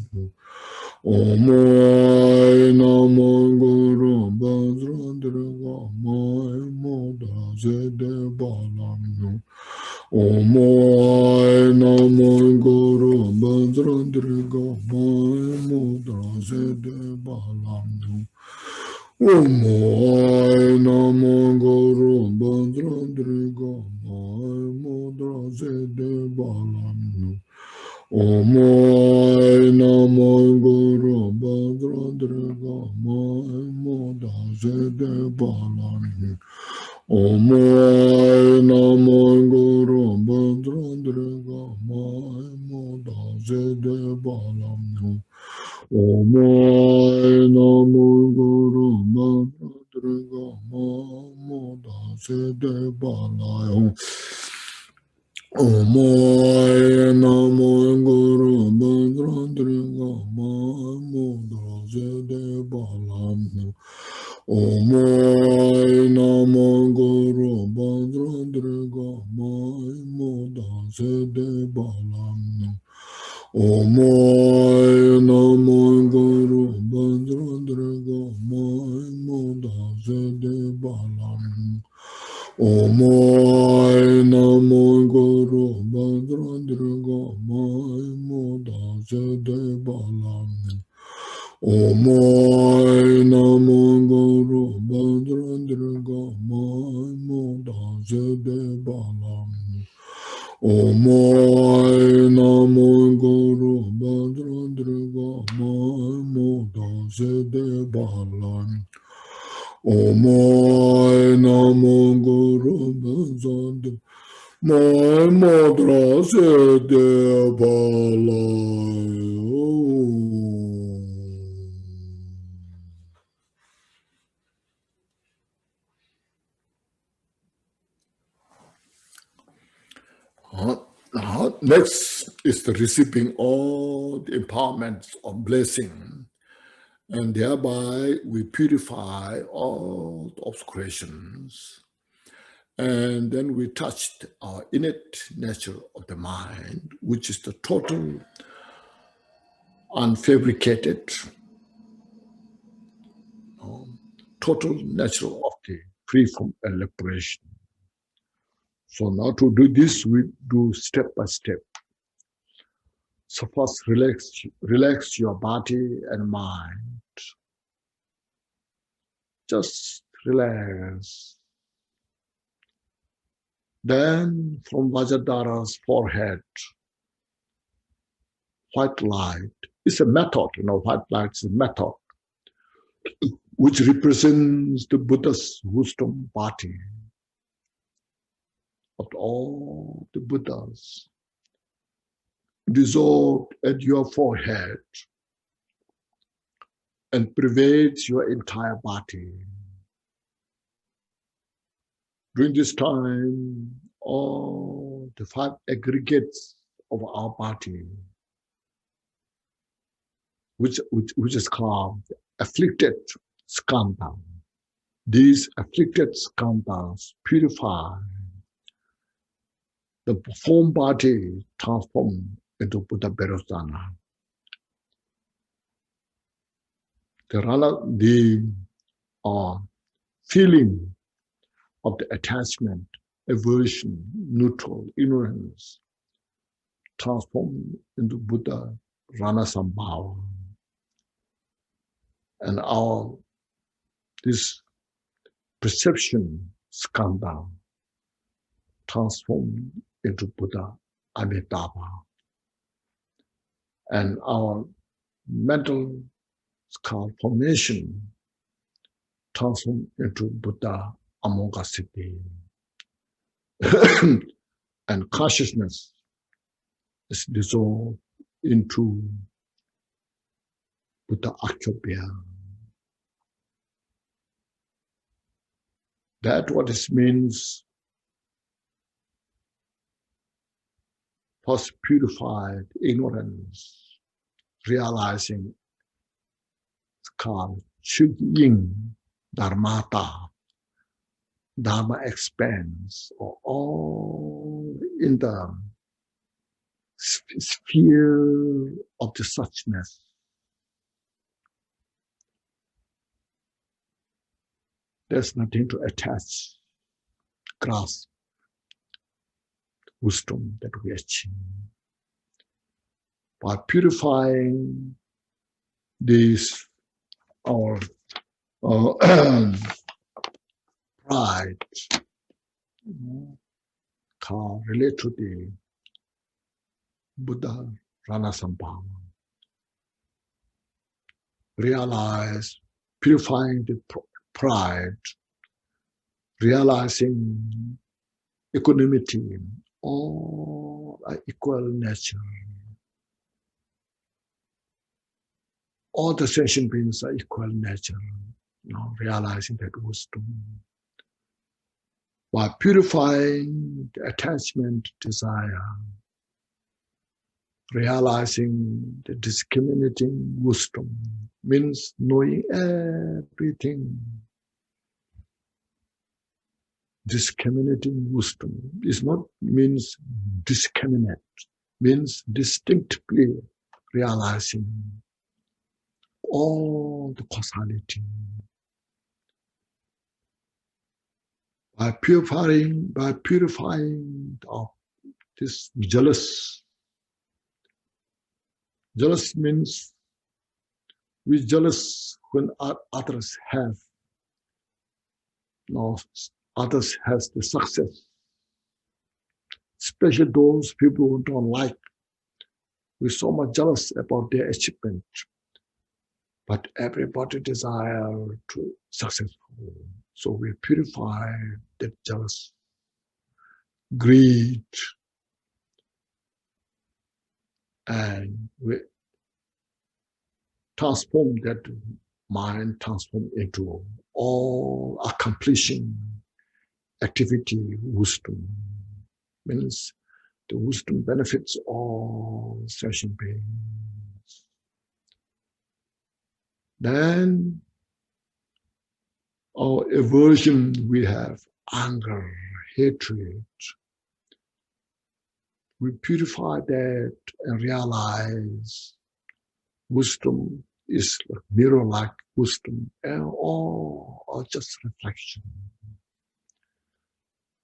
Om Ai Namo Guru Bhadradri Gama Moda Jade Balam Om Ai Namo Guru Bhadradri Gama Moda Jade Balam Om Ai Namo Guru Bhadradri Gama Moda Jade Balam Om Ai Namo Guru Bhadradri Gama Moda Jade Balam Om Ai Namo Guru Bhadradri Gama Moda Jade Balam Om Ai Namo Guru Bhadradri Gama Moda Jade Balam Om Ai Namo Guru Bhadradri Gama Moda Jade Balam Om Ai Namo Guru Bhadradri Gama Moda Jade Balam Om Ai Namo Guru Bhadradri Gama Moda Jade Balam Om Ai Namo Guru Bhadradri Gama Moda Jade Balam Om Ai Namo Guru Bhadradri Gama Moda Jade Balam Om Ai Namo Guru Bhadradri Gama Moda Jade Balam Om Ai Namo Guru Bhadradri Moda Jade Balam Next is the receiving all the empowerments of blessing, and thereby we purify all the obscurations, and then we touched our innate nature of the mind, which is the total, unfabricated, total nature of the free from liberation. So now to do this, we do step by step. So first relax your body and mind. Just relax. Then from Vajradhara's forehead, white light is a method, white light is a method which represents the Buddha's wisdom body of all the Buddhas. Dissolved at your forehead and pervades your entire body. During this time, all the five aggregates of our body, which is called afflicted skandha. These afflicted skandhas purify the form body, transformed into Buddha Berosana. The feeling of the attachment, aversion, neutral, ignorance transformed into Buddha Rana Sambhava. And this perception skandha transformed into Buddha Amitabha. And our mental formation transformed into Buddha Amoghasiddhi. And consciousness is dissolved into Buddha Akhyobhya. That's what it means. First purified ignorance, realizing it's called Chugying Dharmata. Dharma expands all in the sphere of the suchness. There's nothing to attach, grasp, wisdom that we achieve. By purifying this, our pride, relate to the Buddha Rana Sambhava. Realize, purifying the pride, realizing equanimity, all are equal nature. All the sentient beings are equal nature. Realizing that wisdom. By purifying the attachment, desire, realizing the discriminating wisdom means knowing everything. Discriminating wisdom is not means discriminate, means distinctly realizing all the causality. By purifying this jealous means we jealous when others have, others has the success. Especially those people who don't like, we're so much jealous about their achievement. But everybody desire to successful. So we purify that jealous, greed, and we transform that mind, transform into all accomplishing activity, wisdom. Means the wisdom benefits all sentient beings. Then our aversion we have, anger, hatred. We purify that and realize wisdom is like mirror-like wisdom, and all are just reflection.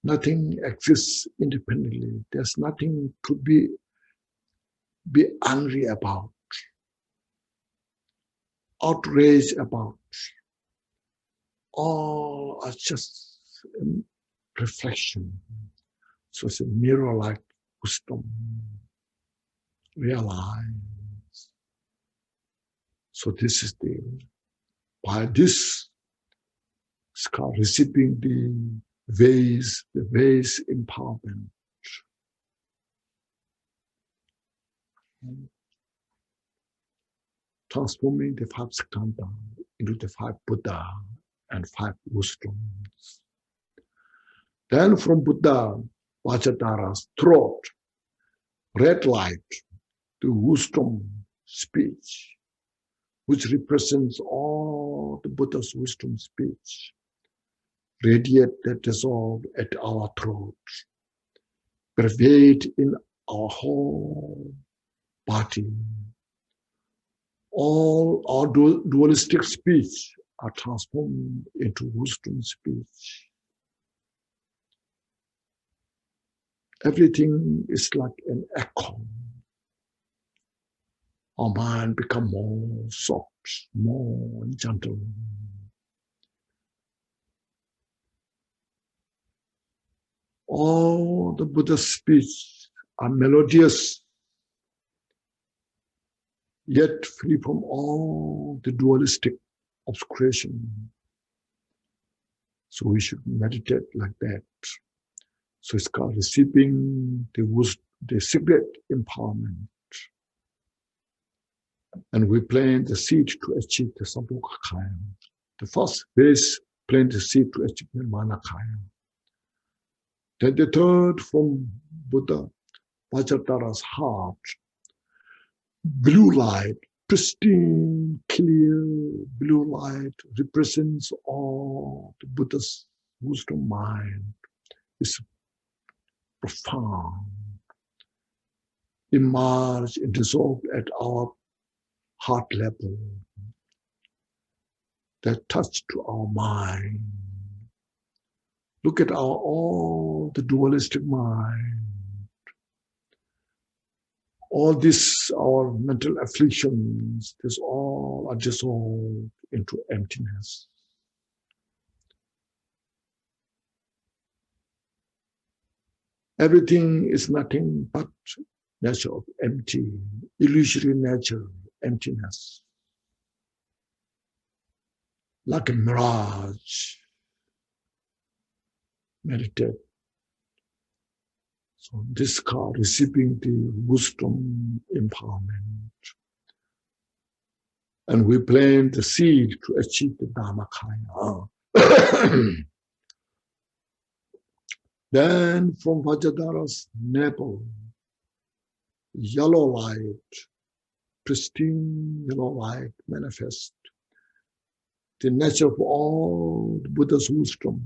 Nothing exists independently. There's nothing to be angry about, outraged about. All are just reflection. So it's a mirror-like wisdom. Realize. So this is by this, it's called receiving the ways empowerment. Transforming the 5 skandha into the 5 Buddha and 5 wisdoms. Then from Buddha, Vajradhara's throat, red light, to wisdom speech, which represents all the Buddha's wisdom speech, radiate that dissolve at our throat, pervade in our whole body. All our dualistic speech are transformed into wisdom speech. Everything is like an echo. our mind become more soft, more gentle. All the Buddha's speech are melodious, yet free from all the dualistic obscuration. So we should meditate like that. So it's called receiving the secret empowerment. And we plant the seed to achieve the Sambhogakaya. The first phase, plant the seed to achieve the Manakaya. Then the third, from Buddha Vajradhara's heart, blue light, pristine, clear blue light represents all the Buddha's wisdom mind. It's profound, emerge and dissolve at our heart level, that touch to our mind. Look at all the dualistic mind, all this, our mental afflictions, this all are dissolved into emptiness. Everything is nothing but nature of empty, illusory nature, emptiness. Like a mirage. Meditate. So this card, receiving the wisdom empowerment. And we plant the seed to achieve the Dharmakaya. Then from Vajradhara's navel, yellow light, pristine yellow light manifest the nature of all the Buddha's wisdom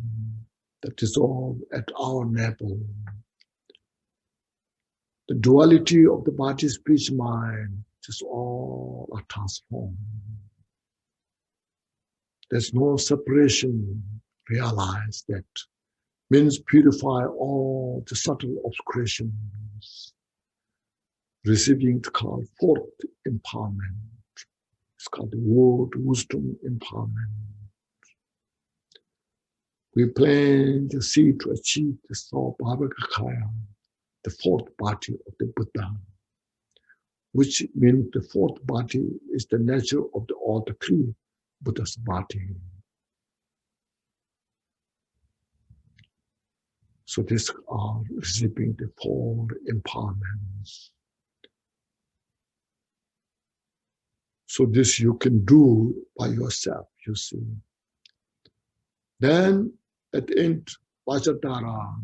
that dissolve at our navel. The duality of the body, speech, mind, just all are transformed. There's no separation. Realize that means purify all the subtle obscurations, receiving the called fourth empowerment. It's called the word wisdom empowerment. We plant the seed to achieve the Sambhogakaya, the fourth body of the Buddha, which means the fourth body is the nature of all the three Buddha's body. So these are receiving the four empowerments. So this you can do by yourself, you see. Then at the end, Vajradhara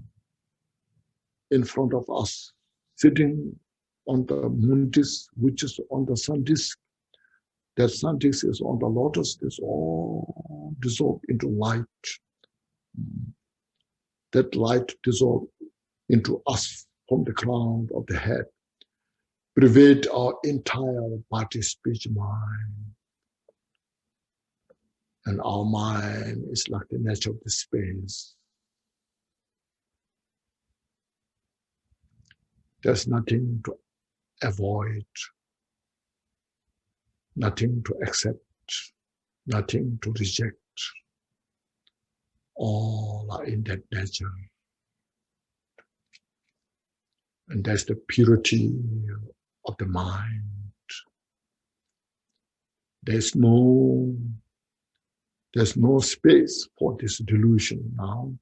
in front of us, sitting on the moon disk, which is on the sun disk. That sun disk is on the lotus, is all dissolved into light. That light dissolved into us from the crown of the head, pervade our entire body, speech, mind. And our mind is like the nature of the space. There's nothing to avoid, nothing to accept, nothing to reject. All are in that nature. And that's the purity of the mind. There's no space for this delusion now.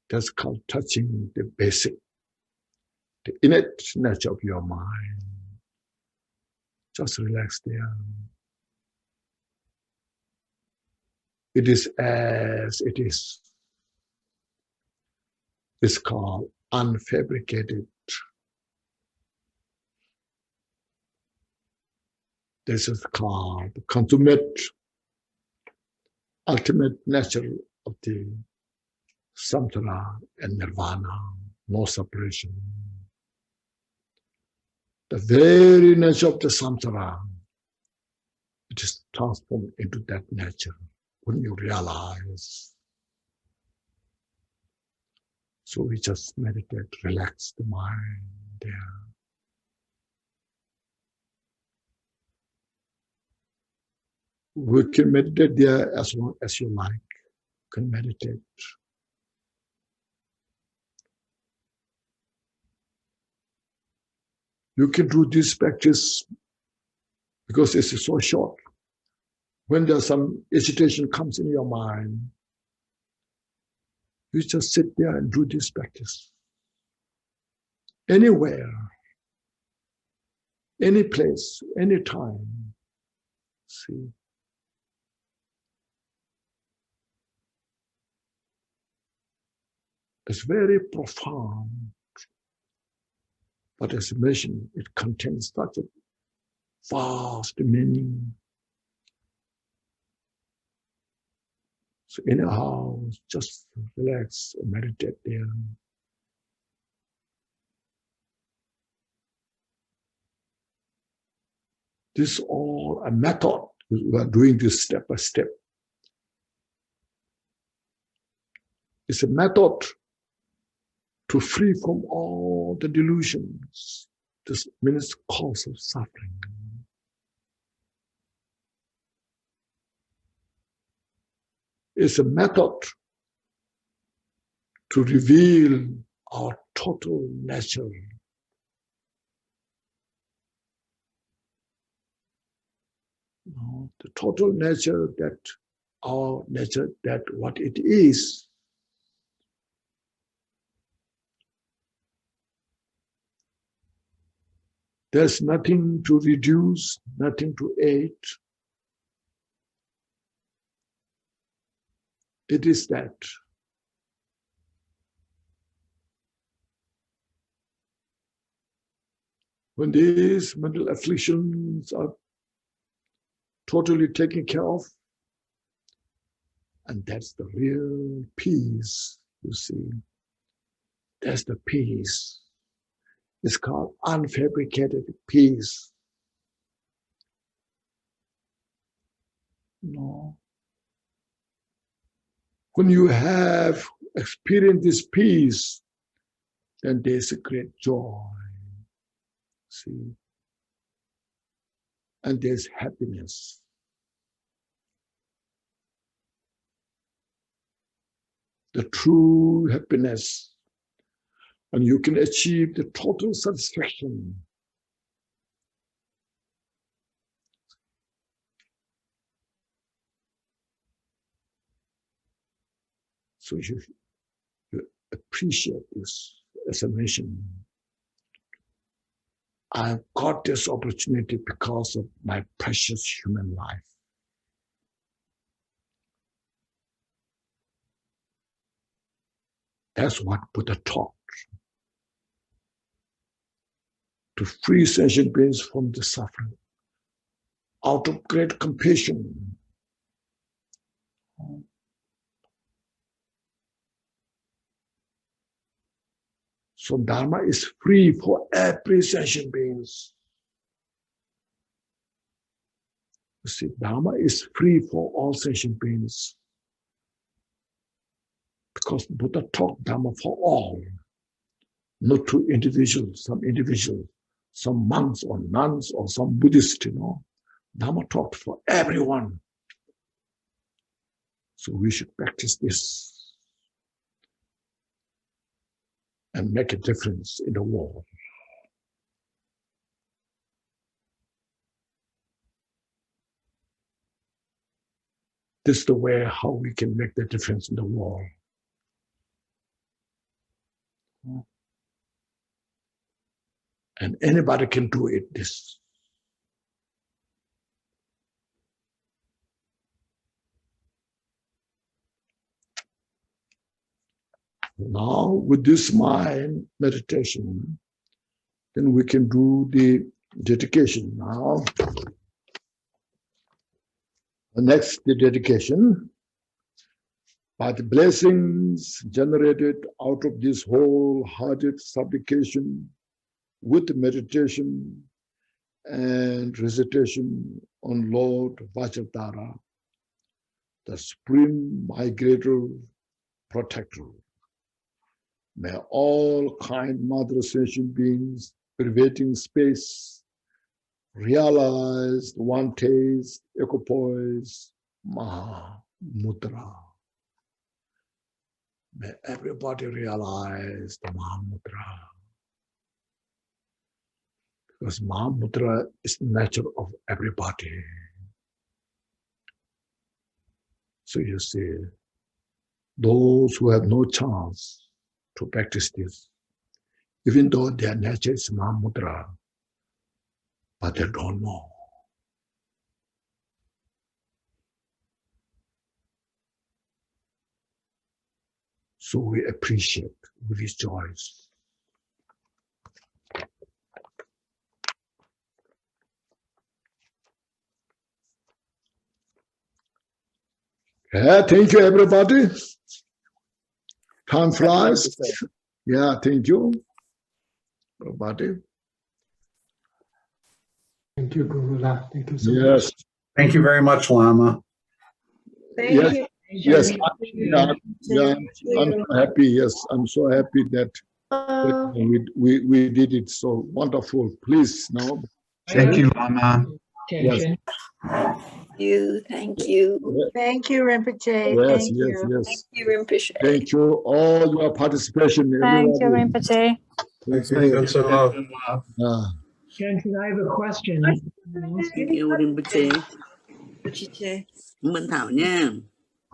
That's called touching the basic, the innate nature of your mind. Just relax there. It is as it is. It's called unfabricated. This is called the consummate, ultimate nature of the samsara and nirvana, no separation. The very nature of the samsara, it is transformed into that nature when you realize. So we just meditate, relax the mind there. We can meditate there as long as you like. You can meditate. You can do this practice because it's so short. When there's some agitation comes in your mind, you just sit there and do this practice. Anywhere, any place, any time. See. It's very profound. But as mentioned, it contains such a vast meaning. So anyhow, just relax and meditate there. This is all a method. We are doing this step by step. It's a method to free from all the delusions. This means cause of suffering. It's a method to reveal our total nature. The total nature that our nature, that what it is. There's nothing to reduce, nothing to add. It is that. When these mental afflictions are totally taken care of, and that's the real peace, you see. That's the peace. It's called unfabricated peace. No. When you have experienced this peace, then there's a great joy. See? And there's happiness. The true happiness. And you can achieve the total satisfaction. So you appreciate this, as I mentioned. I've got this opportunity because of my precious human life. That's what Buddha taught. To free sentient beings from the suffering. Out of great compassion. So Dharma is free for every sentient beings. You see, Dharma is free for all sentient beings. Because Buddha taught Dharma for all. Not to individuals, some monks or nuns or some Buddhists, Dharma taught for everyone. So we should practice this and make a difference in the world. This is the way how we can make the difference in the world. And anybody can do it, this. Now, with this mind meditation, then we can do the dedication. Now, next, the dedication. By the blessings generated out of this wholehearted supplication with meditation and recitation on Lord Vajradhara, the supreme migrator protector. May all kind mother sentient beings pervading space realized one taste, equipoise, Maha Mudra. May everybody realize the Maha Mudra. Because Maha Mudra is the nature of everybody. So you see, those who have no chance to practice this, even though their nature is Maha Mudra, but they don't know. So we appreciate, we rejoice. Yeah, thank you, everybody. Time flies. Yeah, thank you, everybody. Thank you, Gurula. Thank you so much. Yes, Thank you very much, Lama. Thank yes, you. yes. I'm so happy. Yes, I'm so happy that we did it so wonderful. Please, now. Thank you, Lama. Khenchen. Thank you. Thank you, Rinpoche. Yes, Thank yes, you. yes. You, Rinpoche. Thank you, all your participation. Thank you, Everybody. Rinpoche. Thank you. Khenchen, I have a question. Yêu Rinpoche. Chiche. Minh Thảo nha.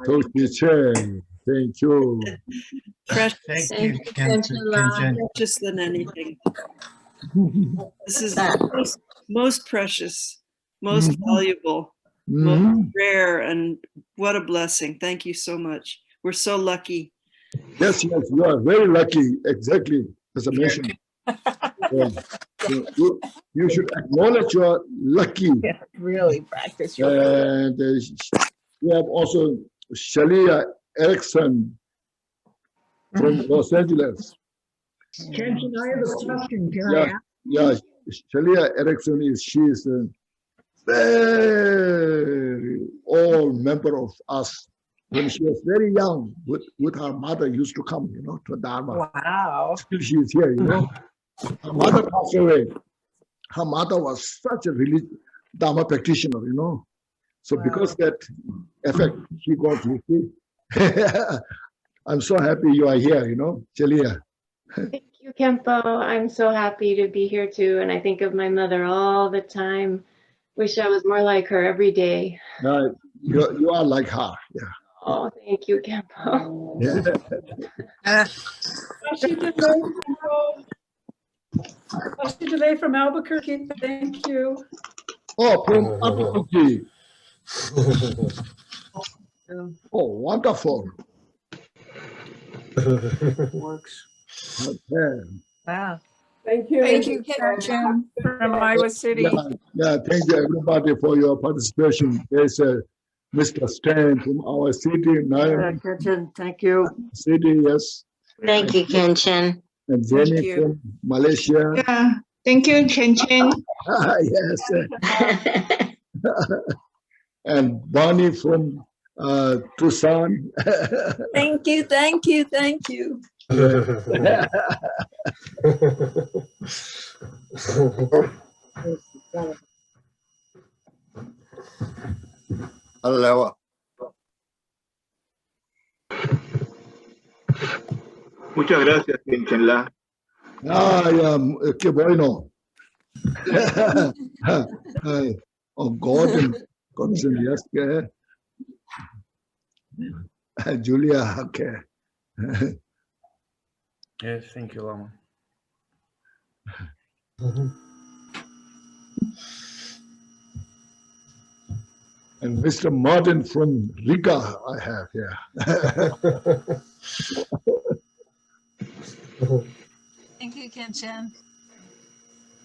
Thank you. Precious, Thank you, Khenchen. precious than anything. This is most precious, most valuable, most rare, and what a blessing. Thank you so much. We're so lucky. Yes, yes, you are very lucky. Exactly, as I mentioned. Yeah. You should acknowledge you are lucky. Really practice And we have also Shalia Erickson from Los Angeles. Khenchen, I have a question. Can I Yeah, ask? yeah. Shalia Erickson she is a very old member of us. When she was very young, with her mother, used to come, to Dharma. Wow. Still she is here, Her mother passed away. Her mother was such a Dharma practitioner, So because that effect she got, you see. I'm so happy you are here, Shalia. Thank you, Kempo. I'm so happy to be here too. And I think of my mother all the time. Wish I was more like her every day. You are like her, yeah. Oh, thank you, Kempo. Yeah. Today from Albuquerque. Thank you. Oh, from Albuquerque. Oh, wonderful. Works. Okay. Wow. Thank you. Thank you, Khenchen, from Iowa City. Yeah, thank you everybody for your participation. There's Mr. Stan from our city, Nayan Khenchen, thank you. city, yes. Thank you, Khenchen. And Jenny Thank you. from Malaysia. Yeah. Thank you, Khenchen. Yes. And Bonnie from Tucson. Thank you, thank you, thank you. Hello. Muchas gracias, Khenchen. Yeah, qué bueno. Oh, Gordon, yes, okay. Julia, okay. Yes, thank you, Lama. And Mr. Martin from Riga, I have here. Thank you, Khenchen.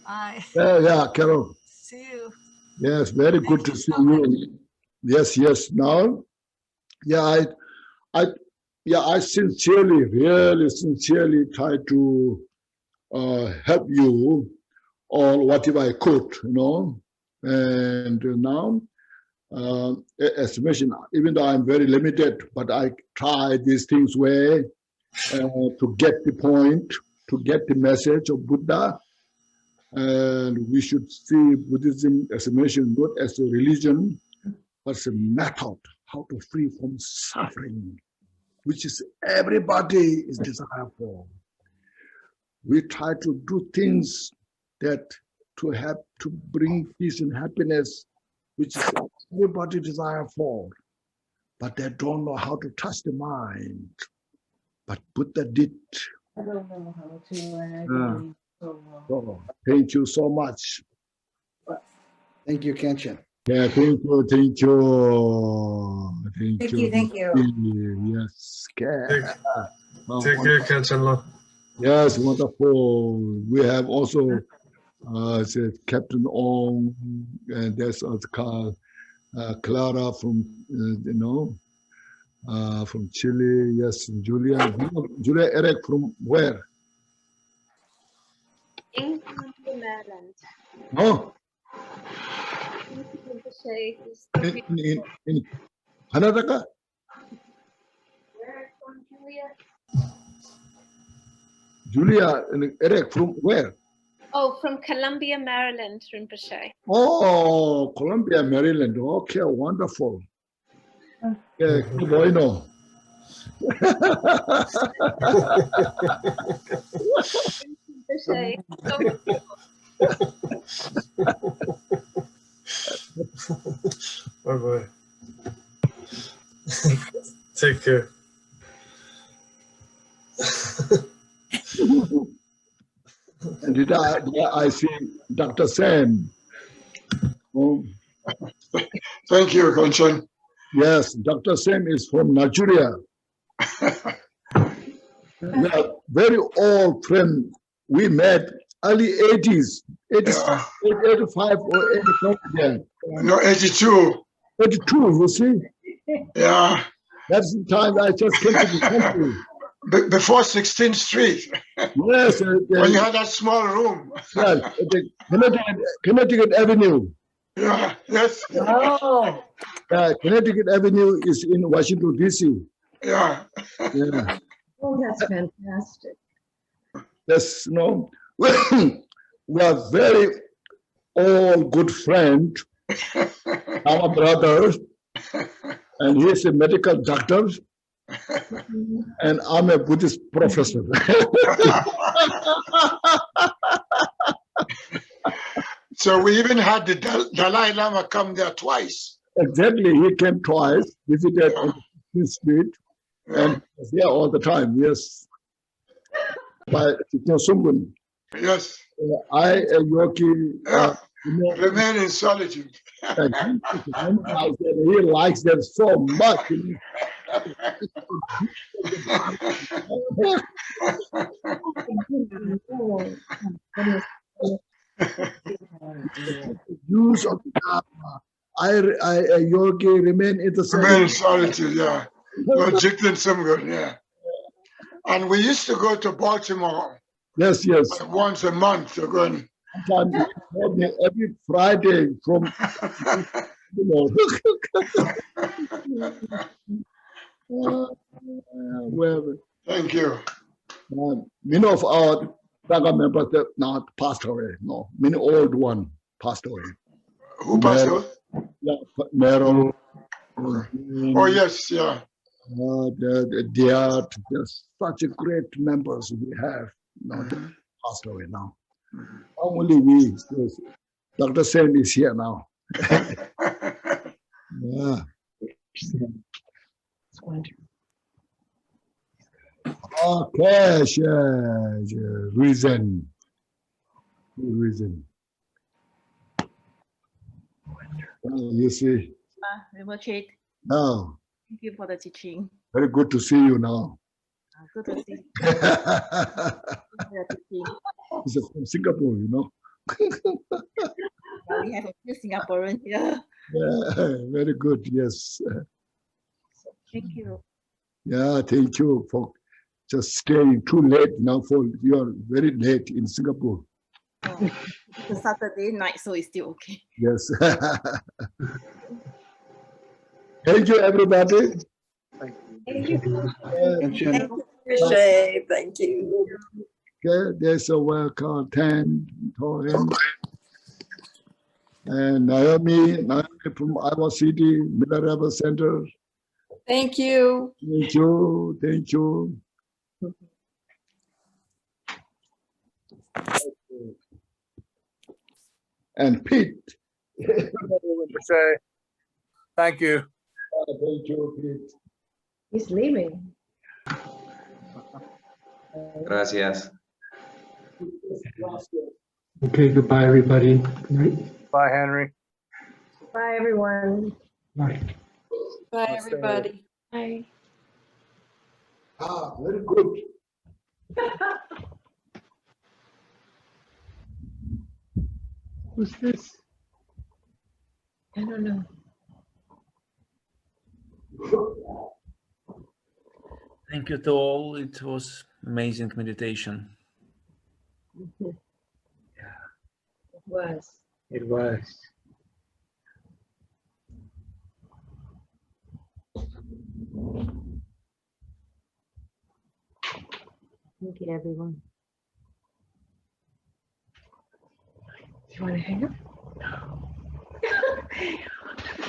Bye. Yeah, Carol. See you. Yes, very good to see you. Yes. Now, I sincerely, really sincerely try to help you or whatever I could, And now, as mentioned, even though I'm very limited, but I try these things way to get the point, to get the message of Buddha. And we should see Buddhism, as I mentioned, not as a religion, but as a method how to free from suffering, which is everybody is desire for. We try to do things that to bring peace and happiness, which is everybody desire for, but they don't know how to touch the mind. But Buddha did. I don't know how to. So, thank you so much. Thank you, Khenchen. Yeah, thank you, thank you. Thank you, thank you. Yes. Okay. Take care, Khenchen. Yes, wonderful. We have also Captain Ong, and there's also Clara from from Chile. Yes, Julia. Julia Eric from where? In Maryland. Oh, in Karnataka? Where from Julia? Julia and Eric from where? Oh, from Columbia, Maryland, Rinpoche. Oh, Columbia, Maryland. Okay, wonderful. Yeah, qué bueno. Rinpoche. Bye bye. Take care. And did I see Dr. Sam? Oh, Thank you, Khenchen. yes, Dr. Sam is from Nigeria. We are very old friend. We met early 80s, 85 or 85. Yeah. No, 82. 82, you see? Yeah. That's the time I just came to the country. Before 16th Street. Yes. When you had that small room. Yes, the Connecticut Avenue. Yeah, yes. Oh. Connecticut Avenue is in Washington, D.C. Yeah. Yeah. Oh, that's fantastic. Yes, no. We are very all good friend. Our brother, and he is a medical doctor, and I'm a Buddhist professor. So we even had the Dalai Lama come there twice. Exactly, he came twice, visited on the street, and was there all the time. Yes, by Sungun. Yes. I, a yogi, remain in solitude. He likes them so much. Use of a yogi remain in the remain in solitude, yeah. Lord Jigten Sumgun, yeah. And we used to go to Baltimore. Yes, yes. Once a month to go and every Friday from well, thank you. Many of our Daga members have not passed away. No, many old one passed away. Who passed away? Yeah, Meryl. Oh yes, yeah. They are just such a great members we have. No, they passed away now. Only we. Dr. Sen is here now. Yeah. Okay, reason. You see. Rinpoche, Now. thank you for the teaching. Very good to see you now. Good to see you. He's from Singapore, you know. We have a few Singaporeans here. Yeah, very good. Yes. Thank you. Yeah, thank you for just staying too late now. For you are very late in Singapore. Oh, it's a Saturday night, so it's still okay. Yes. Thank you, everybody. Thank you. Khenchen. Thank you. Okay, there's a welcome, Tan, Tohen. And Naomi from Iowa City, Milaraba Center. Thank you. Thank you, thank you. And Pete. Thank you. Thank you, Pete. He's leaving. Gracias. Okay, goodbye, everybody. Good night. Bye, Henry. Bye, everyone. Bye. Bye, everybody. Bye. Ah, very good. Who's this? I don't know. Thank you to all. It was amazing meditation. It was. It was. Thank you, everyone. Do you want to hang up? No.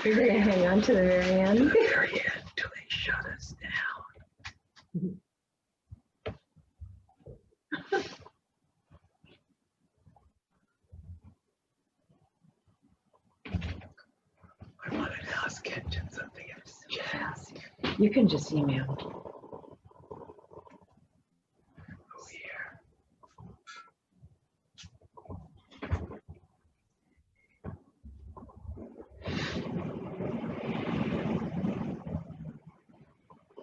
You're going to hang on to the very end? The very end, till they shut us down. I wanted to ask Khenchen something. Yes. You can just email. Oh, yeah.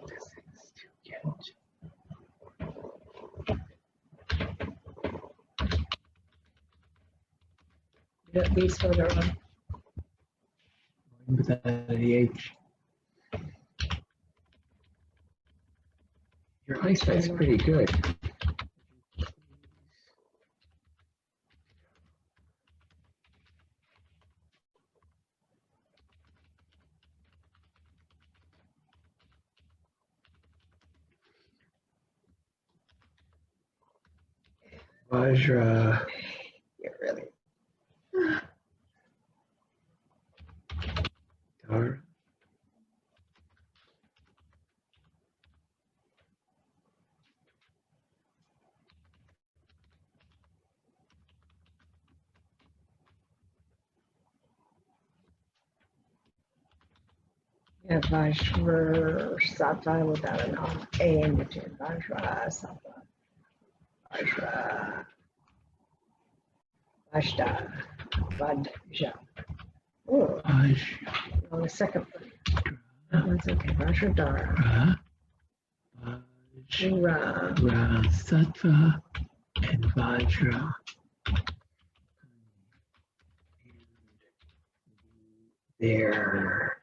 This is too Khenchen. These photo on. Without the H. Your eyesight's pretty good. Vajra. You're really. Dhara. Yeah, Vajra Sattva without an A in between. Vajra Sattva. Vajra. Vajda. Vajja. Oh, on the second one. That one's okay. Vajradhara. Vajra. Sattva and Vajra. Their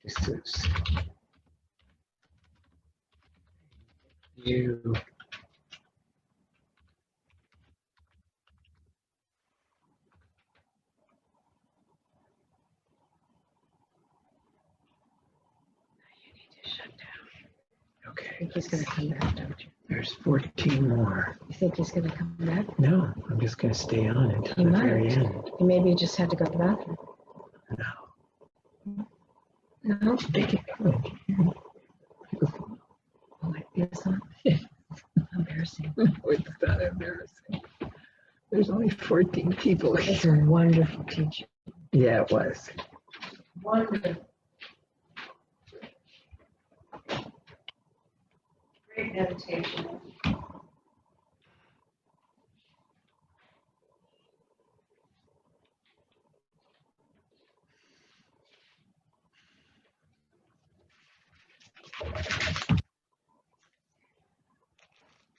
practices. You I think he's going to come back, don't you? There's 14 more. You think he's going to come back? No, I'm just going to stay on until He the might. very end. He maybe just had to go to the bathroom. No. No? They can go. Oh, it's not embarrassing. It's not embarrassing. There's only 14 people here. It's a wonderful teacher. Yeah, it was. Wonderful. Great meditation.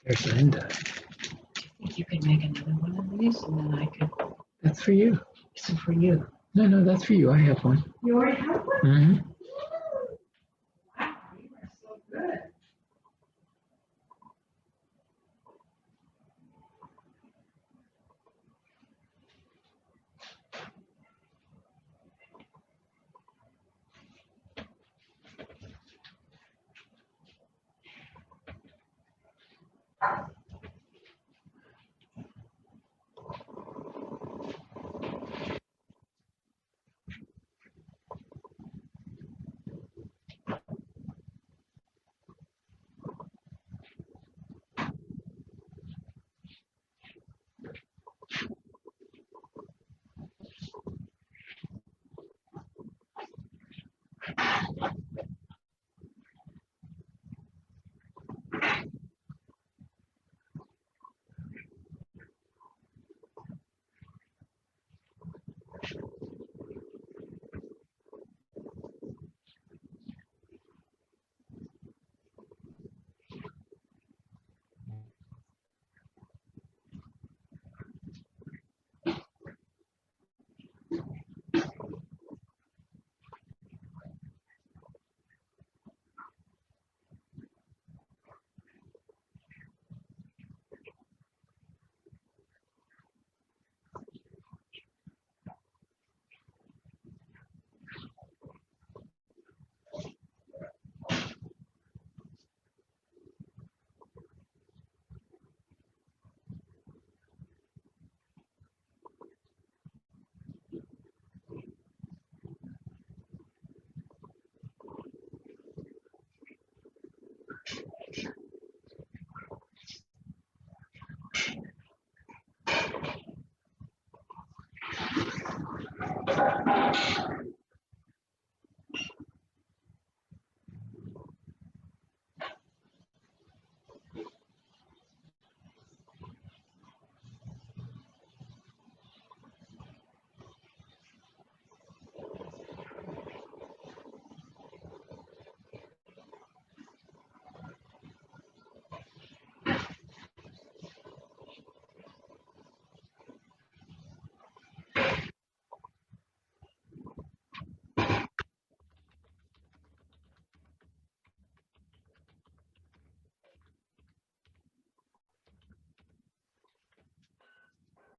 There's Linda. I think you can make another one of these and then I could. That's for you. So for you. No, that's for you. I have one. You already have one? Mm-hmm.